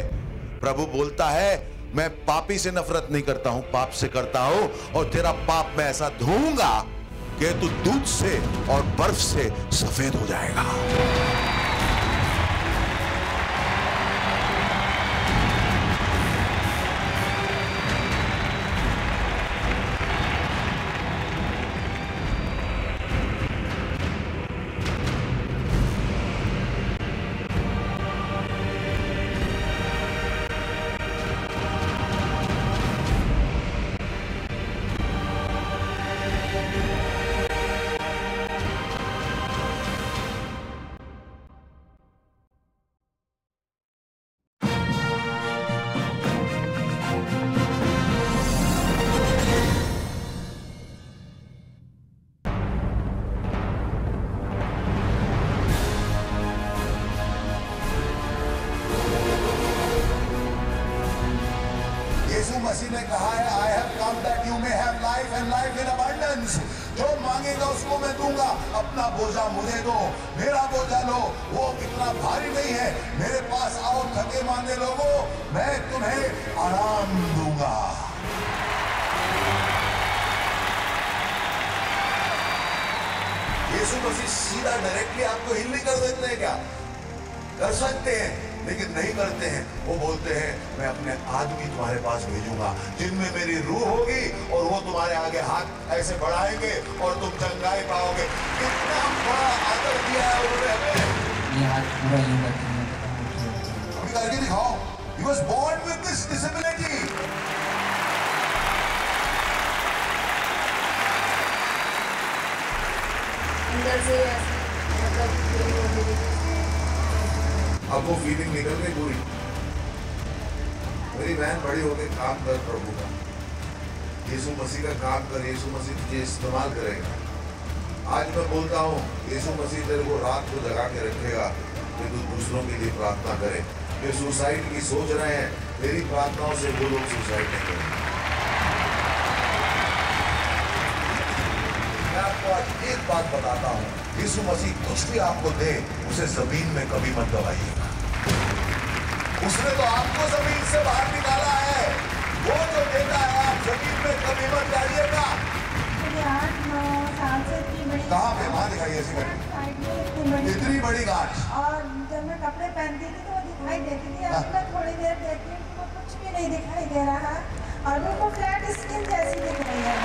प्रभु बोलता है मैं पापी से नफरत नहीं करता हूं, पाप से करता हूं, और तेरा पाप मैं ऐसा धोऊंगा कि तू दूध से और बर्फ से सफेद हो जाएगा। मसीह ने कहा है I have come that you may have life and life in abundance। जो मांगेगा उसको मैं दूंगा। अपना बोझा मुझे दो, मेरा बोझा लो, वो इतना भारी नहीं है। मेरे पास आओ थके मांदे लोगों, मैं तुम्हें आराम दूंगा। यीशु मसीह सीधा डायरेक्टली आपको हील नहीं कर देते हैं क्या? कर सकते हैं, लेकिन नहीं करते हैं। वो बोलते हैं मैं अपने आदमी तुम्हारे पास भेजूंगा जिनमें मेरी रूह होगी, और वो तुम्हारे आगे हाथ ऐसे बढ़ाएंगे और तुम चंगाई पाओगे। कितना बड़ा आदर दिया है उन्होंने हमें। ये हाथ पूरा करके दिखाओ। He was born with this disability। अंदर से अब वो फीलिंग निकल गई पूरी। मेरी बहन बड़ी होकर काम कर प्रभु का, यीशु मसीह का काम कर। यीशु मसीह तुझे इस्तेमाल करेगा। आज मैं बोलता हूँ यीशु मसीह तेरे को रात को जगा के रखेगा कि तू दूसरों के लिए प्रार्थना करे। जो सुसाइड की सोच रहे हैं, तेरी प्रार्थनाओं से वो लोग सुसाइड नहीं करेंगे। मैं आपको आज एक बात बताता हूँ, यीशु मसीह कुछ भी आपको दे उसे जमीन में कभी मत दबाइएगा। उसने तो आपको जमीन से बाहर निकाला है, वो जो देता है आप जमीन में कभी मत डालिएगा। 8-9 साल से इतनी बड़ी, कहाँ पे? वहाँ दिखाई ऐसी गाड़ी, इतनी बड़ी गांठ। और जब मैं कपड़े पहनती थी तो वो दिखाई देती थी। अब मैं थोड़ी देर देखती हूँ तो कुछ भी नहीं दिखाई दे रहा, और बिल्कुल फ्लैट स्किन जैसी दिख रही है।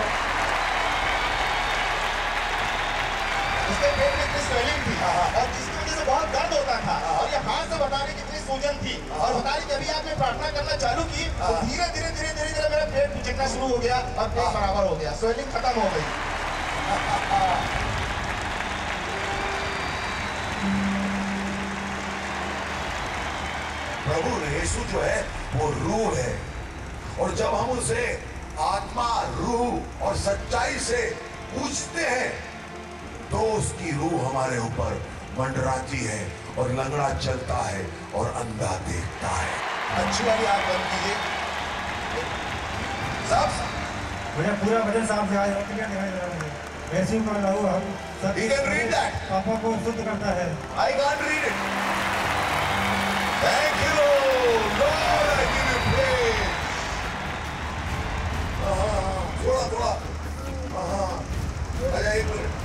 उसके पेट में इतनी स्वेलिंग थी और जिसकी वजह से बहुत दर्द होता था, और ये हाथ से बता रही कितनी सूजन थी, और बता रही कि अभी आपने प्रार्थना करना चालू की तो धीरे धीरे धीरे धीरे धीरे मेरा पेट चिकना शुरू हो गया और पेट बराबर हो गया, स्वेलिंग खत्म हो गई। प्रभु यीशु जो है वो रूह है, और जब हम उसे आत्मा, रूह और सच्चाई से पूछते हैं तो उसकी रूह हमारे ऊपर मंडराती है, और लंगड़ा चलता है और अंधा देखता है। अच्छी वाली आग बंद कीजिए। साफ मुझे पूरा वजन साफ दिखाई दे रहा है। वैसे को लाओ हम सब। You can read that। पापा को शुद्ध करता है। I can't read it। Thank you Lord, I give you praise। थोड़ा आजा एक मिनट।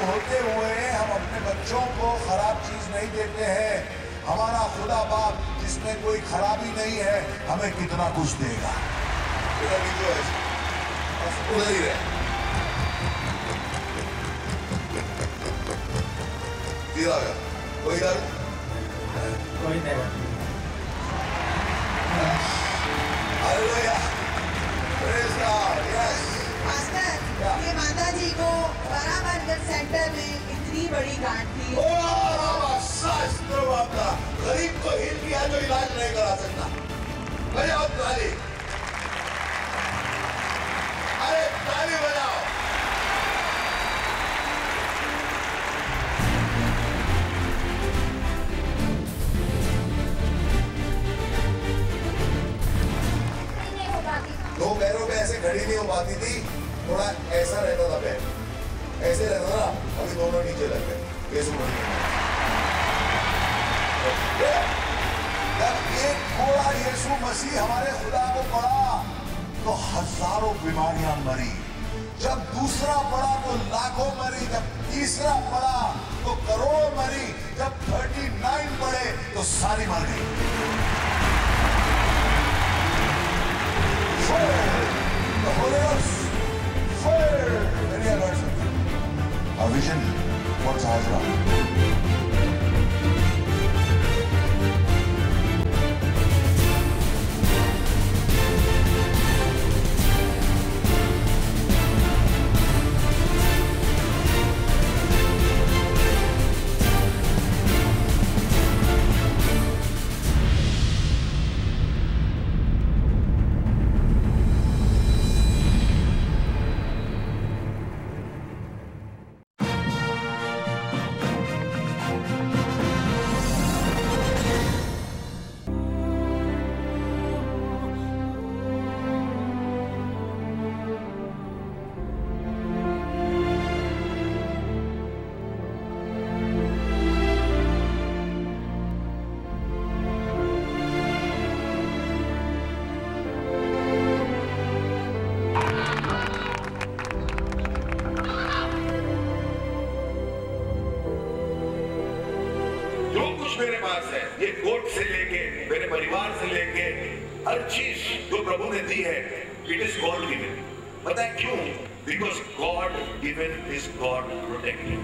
होते हुए हम अपने बच्चों को खराब चीज नहीं देते हैं। हमारा खुदा बाप जिसमें कोई खराबी नहीं है हमें कितना कुछ देगा। उधर भी जो है उधर ही रहे। कोई इधर कोई नहीं। Hallelujah, praise God. Yes pastor, ये माता जी को बराबर सेंटर में इतनी बड़ी गांठ थी। शास्त्र बाबा गरीब को हील किया जो इलाज नहीं करा सकता। बजाओ ताली, अरे ताली बजाओ। दो पैरों पे ऐसे खड़ी नहीं हो पाती थी, थोड़ा ऐसा रहता था पैर, ऐसे रहता था, अभी दोनों नीचे लग गए। जब एक थोड़ा यीशु मसीह हमारे खुदा को पड़ा तो हजारों बीमारियां मरी, जब दूसरा पड़ा तो लाखों मरी, जब तीसरा पड़ा तो करोड़ों मरी, जब 39 पड़े तो सारी मर गई। The Holy Ghost, fire! Any alert? A vision for Sahasra. मेरे पास है, ये कोर्ट से लेके मेरे परिवार से लेके हर चीज जो प्रभु ने दी है, इट इज गॉड गिवन। पता है क्यों? Because God given is God protected.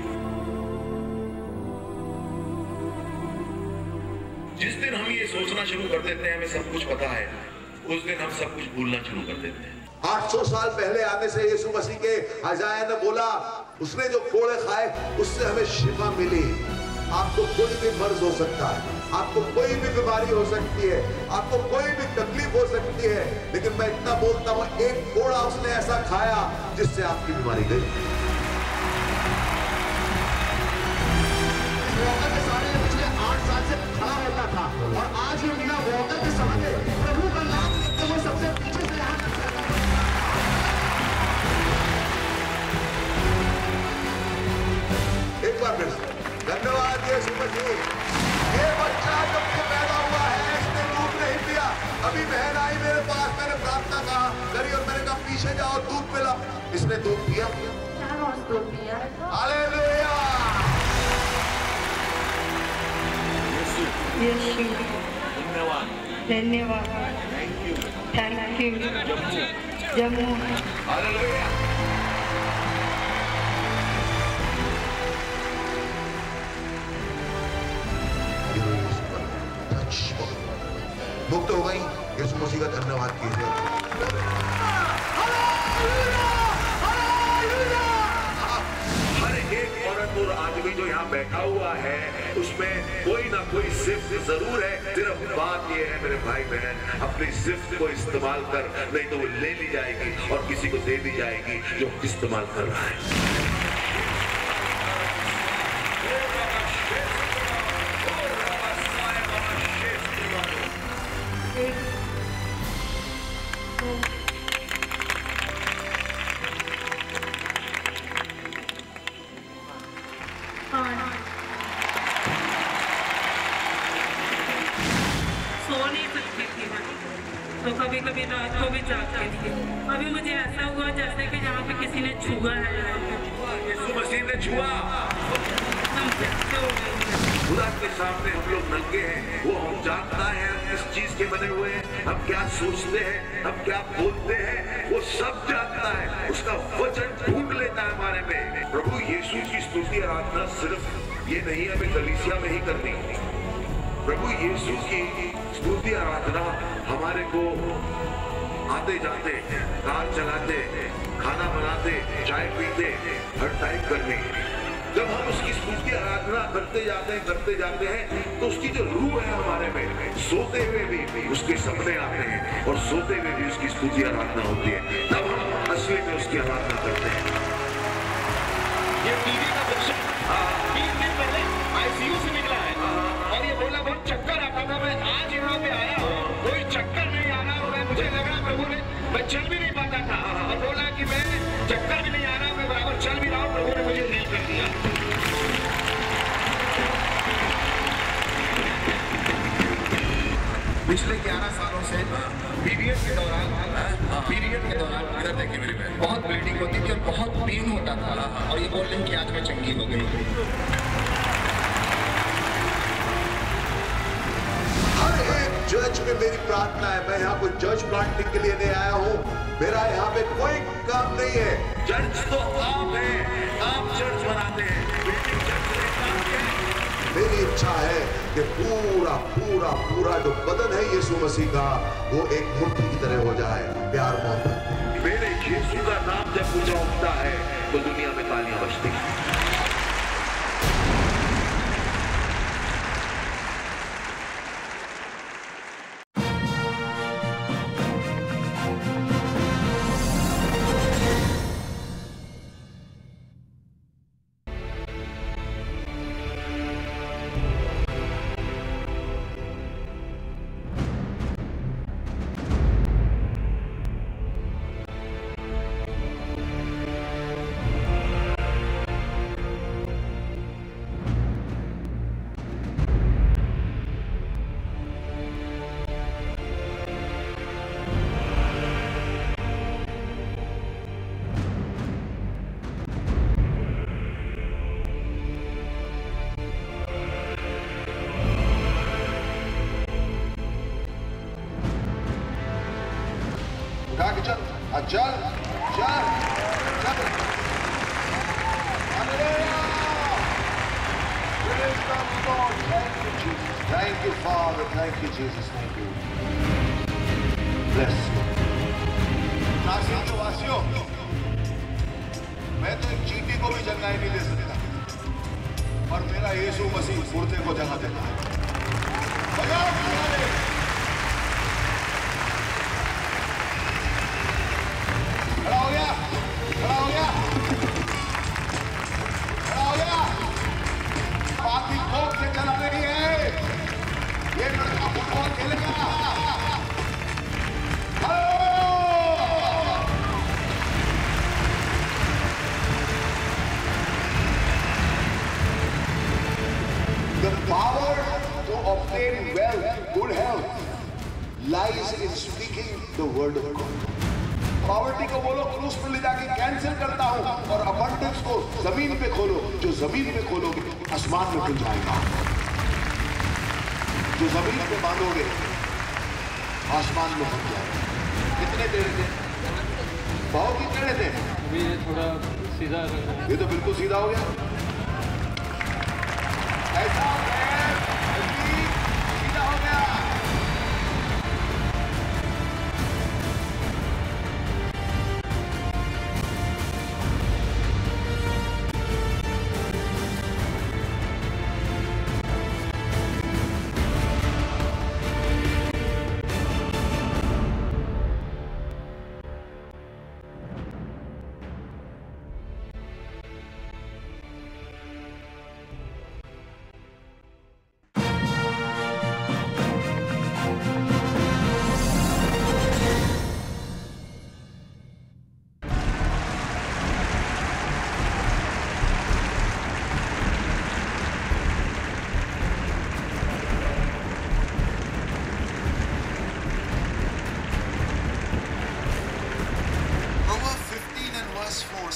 जिस दिन हम ये सोचना शुरू कर देते हैं हमें सब कुछ पता है, उस दिन हम सब कुछ भूलना शुरू कर देते हैं। 800 साल पहले आने से यीशु मसीह के हजाया ने बोला, उसने जो कोड़े खाए उससे हमें शिफा मिली। आपको कोई भी मर्ज हो सकता है, आपको कोई भी बीमारी हो सकती है, आपको कोई भी तकलीफ हो सकती है, लेकिन मैं इतना बोलता हूं, एक कोड़ा उसने ऐसा खाया जिससे आपकी बीमारी गई। पिछले 8 साल से खड़ा रहता था और आज ये मीना वॉकर के सामने प्रभु का नाम लेते हुए सबसे पीछे से यहाँ तक चला। एक बार फिर धन्यवाद यीशु मसीह। ये बच्चा जब से पैदा हुआ है इसने दूध नहीं पिया। अभी बहन आई मेरे पास, मैंने प्रार्थना करी और मैंने कहा पीछे जाओ दूध पिला। इसने दूध पिया, दूध पिया। हालेलुया। धन्यवाद, धन्यवाद, थैंक यू जम्मू। हालेलुया। मुक्त हो गई। यीशु मसीह का धन्यवाद कीजिए। हर एक औरत और आदमी जो यहाँ बैठा हुआ है उसमें कोई ना कोई सिफ्त जरूर है। सिर्फ बात ये है मेरे भाई बहन, अपनी सिफ्त को इस्तेमाल कर, नहीं तो वो ले ली जाएगी और किसी को दे दी जाएगी जो इस्तेमाल कर रहा है। सो नहीं सकती थी मैं, तो कभी कभी रात को भी जागती थी। अभी मुझे ऐसा हुआ जैसे कि यहाँ पे किसी ने छुआ है। यीशु मसीह ने छुआ। खुदा के सामने हम लोग नंगे हैं, वो हम जानता है हम किस चीज के बने हुए हैं, हम क्या सोचते हैं, हम क्या बोलते हैं, वो सब जानता है। उसका वचन ढूंढ लेता है हमारे में। प्रभु यीशु की स्तुति आराधना सिर्फ ये नहीं हमें कलीसिया में ही करनी, प्रभु यीशु की स्तुति आराधना हमारे को आते जाते, कार चलाते, खाना बनाते, चाय पीते, हर टाइम करनी। जब हम उसकी स्तुति आराधना करते जाते हैं तो उसकी जो रूह है हमारे में, सोते हुए भी उसके सपने आते हैं और सोते हुए भी उसकी स्तुति आराधना होती है। तब हम असली में उसकी आराधना करते हैं। ये टीवी का पेशेंट 3 दिन पहले आईसीयू से निकला है और ये बोला बहुत चक्कर आता था, मैं आज यहाँ पे आया हूँ, कोई चक्कर नहीं आ रहा और मुझे लगा प्रभु ने, मैं चल भी नहीं पाता था और बोला कि मैं चक्कर भी नहीं आ रहा, मैं बराबर चल भी रहा हूँ, प्रभु ने मुझे हील कर दिया। पिछले 11 सालों से पीरियड के दौरान इधर देखिए मेरी बहन, बहुत ब्लीडिंग होती थी और बहुत पेन होता था और ये बोल रही कि आज मैं चंगी हो गई। हर एक जज में मेरी प्रार्थना है, मैं यहाँ को जज प्लांटिंग के लिए नहीं आया हूँ, मेरा यहाँ पे कोई काम नहीं है। जज तो आप हैं, आप जज बनाते हैं, मेरी इच्छा है कि पूरा पूरा पूरा जो बदन है यीशु मसीह का, वो एक मुट्ठी की तरह हो जाए, प्यार मोहब्बत। मेरे यीशु का नाम जब ऊंचा उठता है तो दुनिया में तालियां बजती हैं। Thank you, Father. Thank you, Jesus. Thank you. Bless you. नासियों के वासियों, मैं तो एक चींटी को भी जगह नहीं दे सकता, पर मेरा यीशु मसीह मुर्दे को जगह देता है। बजाओ ताली। खड़ा हो गया, खड़ा हो गया, खड़ा हो गया। बाकी कोक से चला नहीं है, ये लड़का फुटबॉल खेलेगा। The power to obtain wealth, good health, lies in speaking the word of God. Poverty को बोलो क्रूस पर ले जाके कैंसिल करता हूं, और अबंडेंस को जमीन पे खोलो, जो जमीन पे खोलोगे आसमान में खुल जाएगा, जो जमीन पे बांधोगे आसमान में खुल जाएगा। कितने टेढ़े थे, बहुत ही टेढ़े थे, अभी ये थोड़ा सीधा, ये तो बिल्कुल सीधा हो गया। ऐसा सीधा हो गया।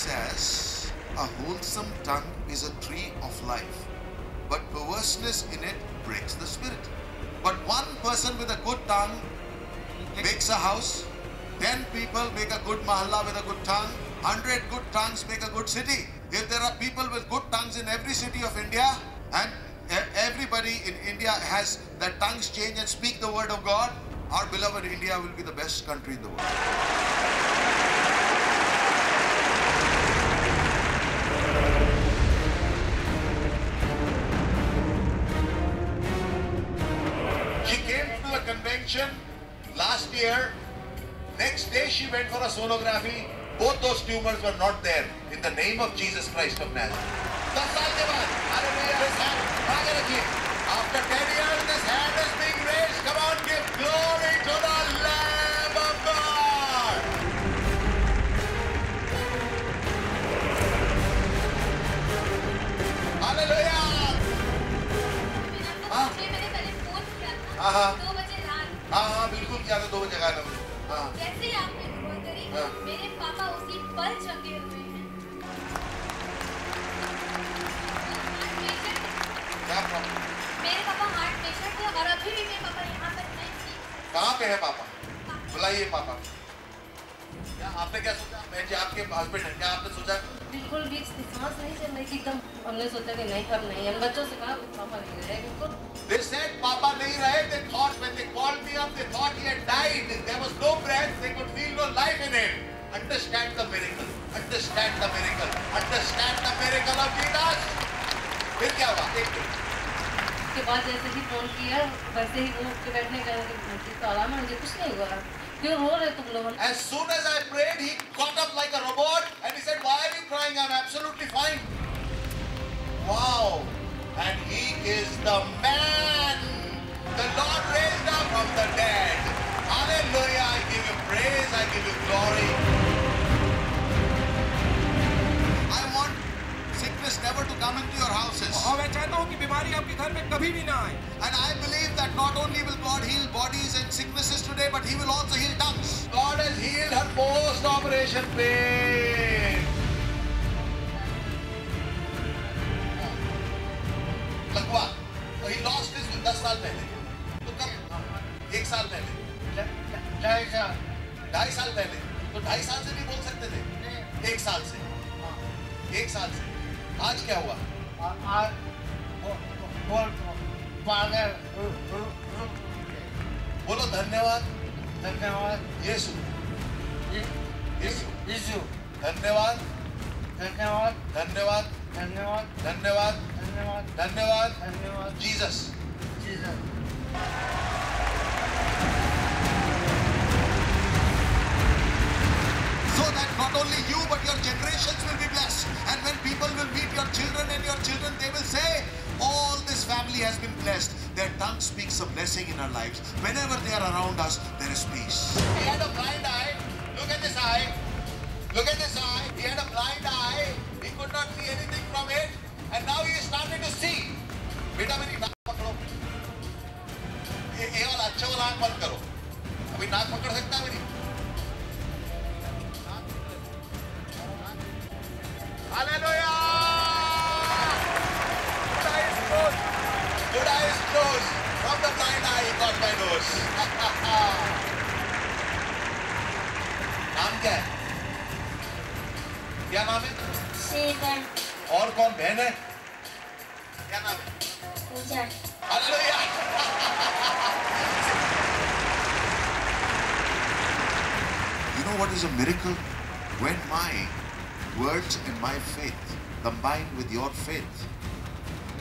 Says, a wholesome tongue is a tree of life, but perverseness in it breaks the spirit. But one person with a good tongue makes a house, 10 people make a good mahalla with a good tongue, 100 good tongues make a good city. If there are people with good tongues in every city of India, and everybody in India has their tongues change and speak the word of God, our beloved India will be the best country in the world. mentioned last year. Next day she went for a sonography. Both those tumors were not there. In the name of Jesus Christ of Nazareth. 10 साल के बाद, hallelujah, this hand आगे रखिए. After 10 years, this hand is being raised. Come on, give glory to the Lamb of God. Hallelujah. हाँ 2 बजे रात. हाँ बिल्कुल क्या था 2 बजे गाना. हाँ. जैसे ही आपने कॉल करी, मेरे पापा उसी पल चंगे हुए हैं. क्या प्रॉब्लम? मेरे पापा हार्ट पेशेंट थे और अभी भी मेरे पापा यहाँ पर नहीं थी. कहाँ पे है पापा? बुलाइए पापा. क्या आपने क्या सोचा? मैं जी आपके हस्बैंड हैं. क्या आपने सोचा? बिल्कुल भी सांस नहीं चल रही थी एकदम. हमने सोचा कि नहीं अब नहीं. हम बच्चों से कहा पापा नहीं रहे बिल्कुल. They said Papa nahi rahe. They thought when they called me up, they thought he had died. There was no breath. They could feel no life in him. Understand the miracle. Understand the miracle. Understand the miracle of Jesus. फिर क्या हुआ? उसके बाद जैसे ही phone किया वैसे ही वो उठ के बैठने का तो आराम है. मुझे कुछ नहीं हुआ. क्यों रो रहे तुम लोग? As soon as I prayed, he got up like a robot and he said, "Why are you crying? I'm absolutely fine." Wow. And he is the man the Lord raised up from the dead. Hallelujah. I give you praise. I give you glory. I want sickness never to come into your houses. और मैं चाहता हूँ कि बीमारी आपके घर में कभी भी ना आए. And I believe that not only will God heal bodies and sicknesses today, but he will also heal tongues. God has healed her post-operation pain. लगवा. तो he lost his 10 साल पहले. तो कब? 1 साल पहले. 2.5 साल पहले. तो 2.5 साल से नहीं बोल सकते थे. 1 साल से. 1 साल से. आज क्या हुआ? आज बोलो धन्यवाद. धन्यवाद यीशु. यीशु. यीशु. धन्यवाद. धन्यवाद. धन्यवाद. धन्यवाद. धन्यवाद. धन्यवाद. धन्यवाद. धन्यवाद. Jesus. Jesus. So that not only you but your generations will be blessed. And when people will meet your children and your children, they will say, all this family has been blessed. Their tongue speaks a blessing in our lives. Whenever they are around us, there is peace. He had a blind eye. Look at this eye. Look at this eye. He had a blind eye. He could not see anything from it. And now he is starting to see. बेटा मेरी नाक पकड़ो. ये वाला अच्छा वाला आँख बंद करो. अभी नाक पकड़ सकता है मेरी? Hallelujah! Good eye is closed. From the blind eye, he got my nose. नाम क्या है? क्या नाम है? शेखर. और कौन बहन है? क्या नाम है? पूजा. Hallelujah! You know what is a miracle? When my words and my faith combined with your faith,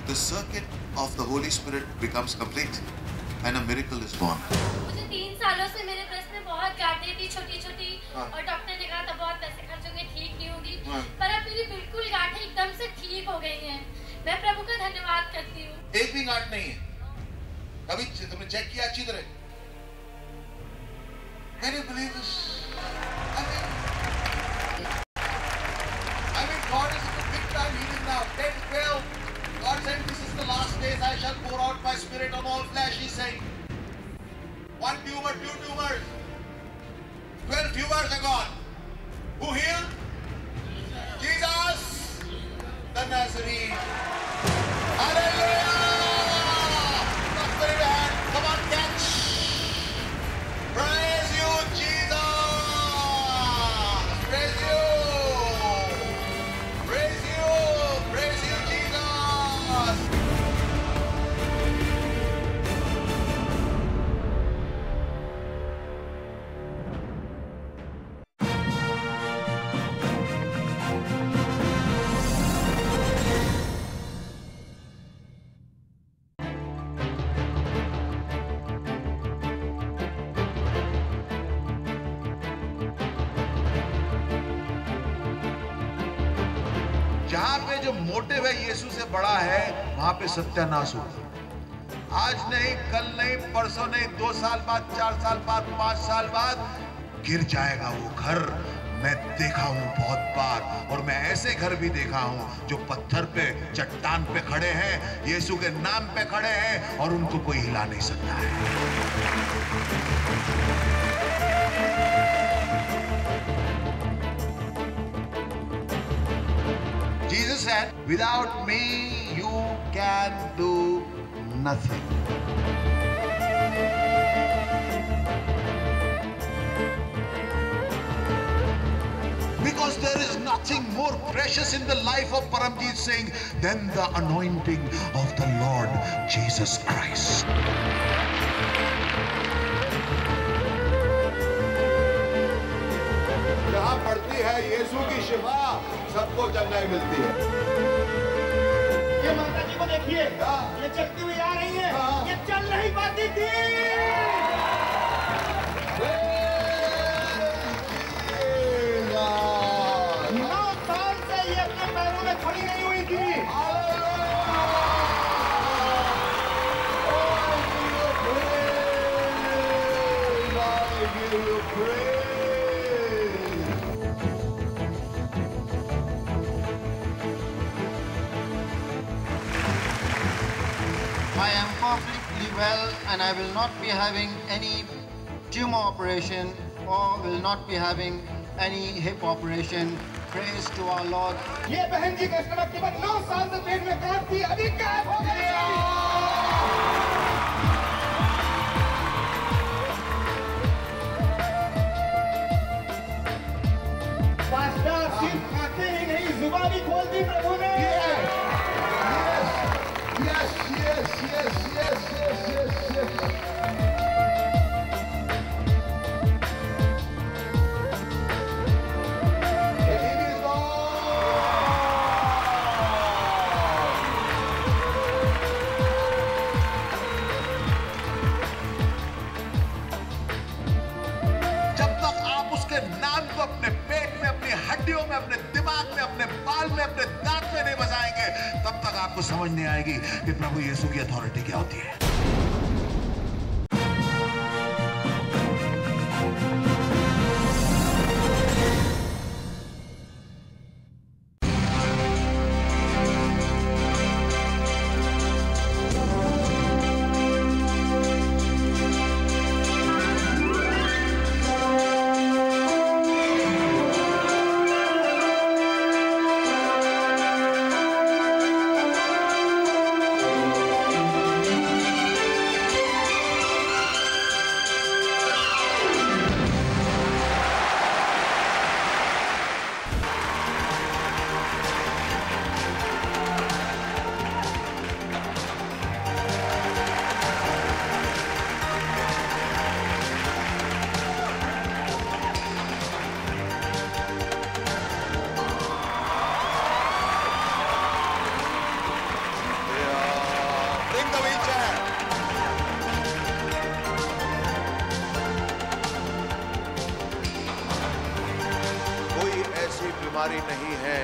the circuit of the Holy Spirit becomes complete and a miracle is born. मुझे 3 सालों से मेरे ब्रेस्ट में बहुत गांठें थी छोटी-छोटी और डॉक्टर ने कहा था बहुत पैसे खर्च होंगे ठीक नहीं होगी पर अब मेरी बिल्कुल गांठें एकदम से ठीक हो गई हैं. मैं प्रभु का धन्यवाद करती हूँ. एक भी गांठ नहीं है. कभी तुमने चेक किया अच्छी तरह? Can you believe this? I mean, God is in the big time healing now. 10, 12. God said, this is the last days. I shall pour out my spirit on all flesh, He's saying. 1 tumor, 2 tumors. 12 tumors are gone. Who healed? Jesus, the Nazarene. Hallelujah! Come on, catch. Praise you, Jesus. Praise you. Praise you. Praise you, Jesus. जहां पे जो motive है यीशु से बड़ा है, वहां पे सत्यानाश हो। आज नहीं, कल नहीं, परसों नहीं, 2 साल बाद, 4 साल बाद, 5 साल बाद गिर जाएगा वो घर। मैं देखा हूं बहुत बार, और मैं ऐसे घर भी देखा हूं जो पत्थर पे, चट्टान पे खड़े हैं, यीशु के नाम पे खड़े हैं, और उनको कोई हिला नहीं सकता है। Jesus said, without me you can do nothing. Because there is nothing more precious in the life of Paramjit Singh than the anointing of the Lord Jesus Christ. जहां पड़ती है यीशु की शिफा, सबको चंगाई मिलती है। ये माता जी को देखिए, ये चलती हुई आ रही है, ये चल नहीं पाती थी। 9 साल से ये अपने पैरों में खड़ी नहीं हुई थी। I am perfectly well and I will not be having any tumor operation or will not be having any hip operation. Praise to our Lord. ये बहन जी का तकरीबन 9 साल से पेट में दर्द थी, अभी गायब हो गई। पास्टर सिर्फ खाते ही नहीं, जुबान भी खोल दी प्रभु ने। अपने पेट में, अपनी हड्डियों में, अपने दिमाग में, अपने बाल में, अपने दांत में नहीं बसाएंगे, तब तक आपको समझ नहीं आएगी कि प्रभु यीशु की अथॉरिटी क्या होती है। बीमारी नहीं है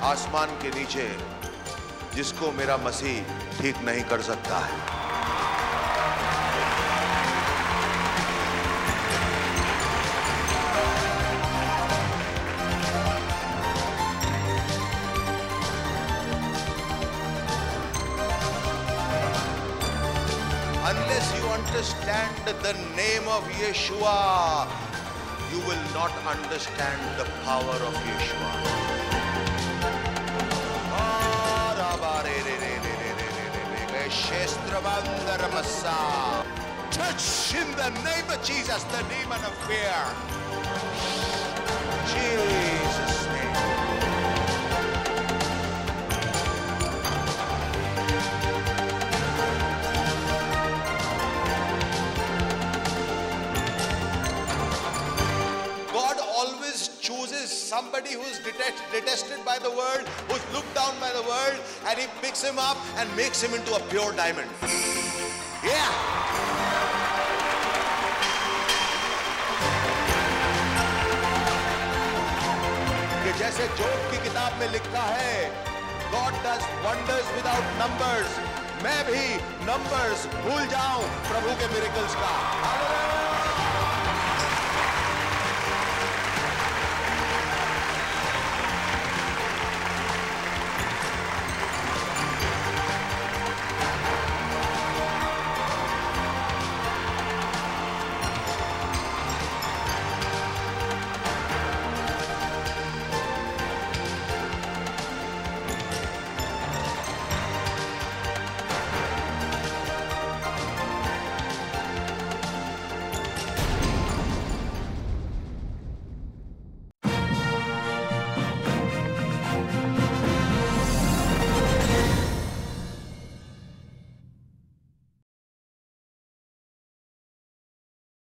आसमान के नीचे जिसको मेरा मसीह ठीक नहीं कर सकता है। Unless you understand the name of Yeshua, you will not understand the power of Yeshua. Touch in the name of Jesus, the demon of fear. Jesus' name. Chooses somebody who's detested by the world, who's looked down by the world, and he picks him up and makes him into a pure diamond. Yeah. कि जैसे जोब की किताब में लिखा है, God does wonders without numbers। मैं भी numbers भूल जाऊं प्रभु के मिरेकल्स का।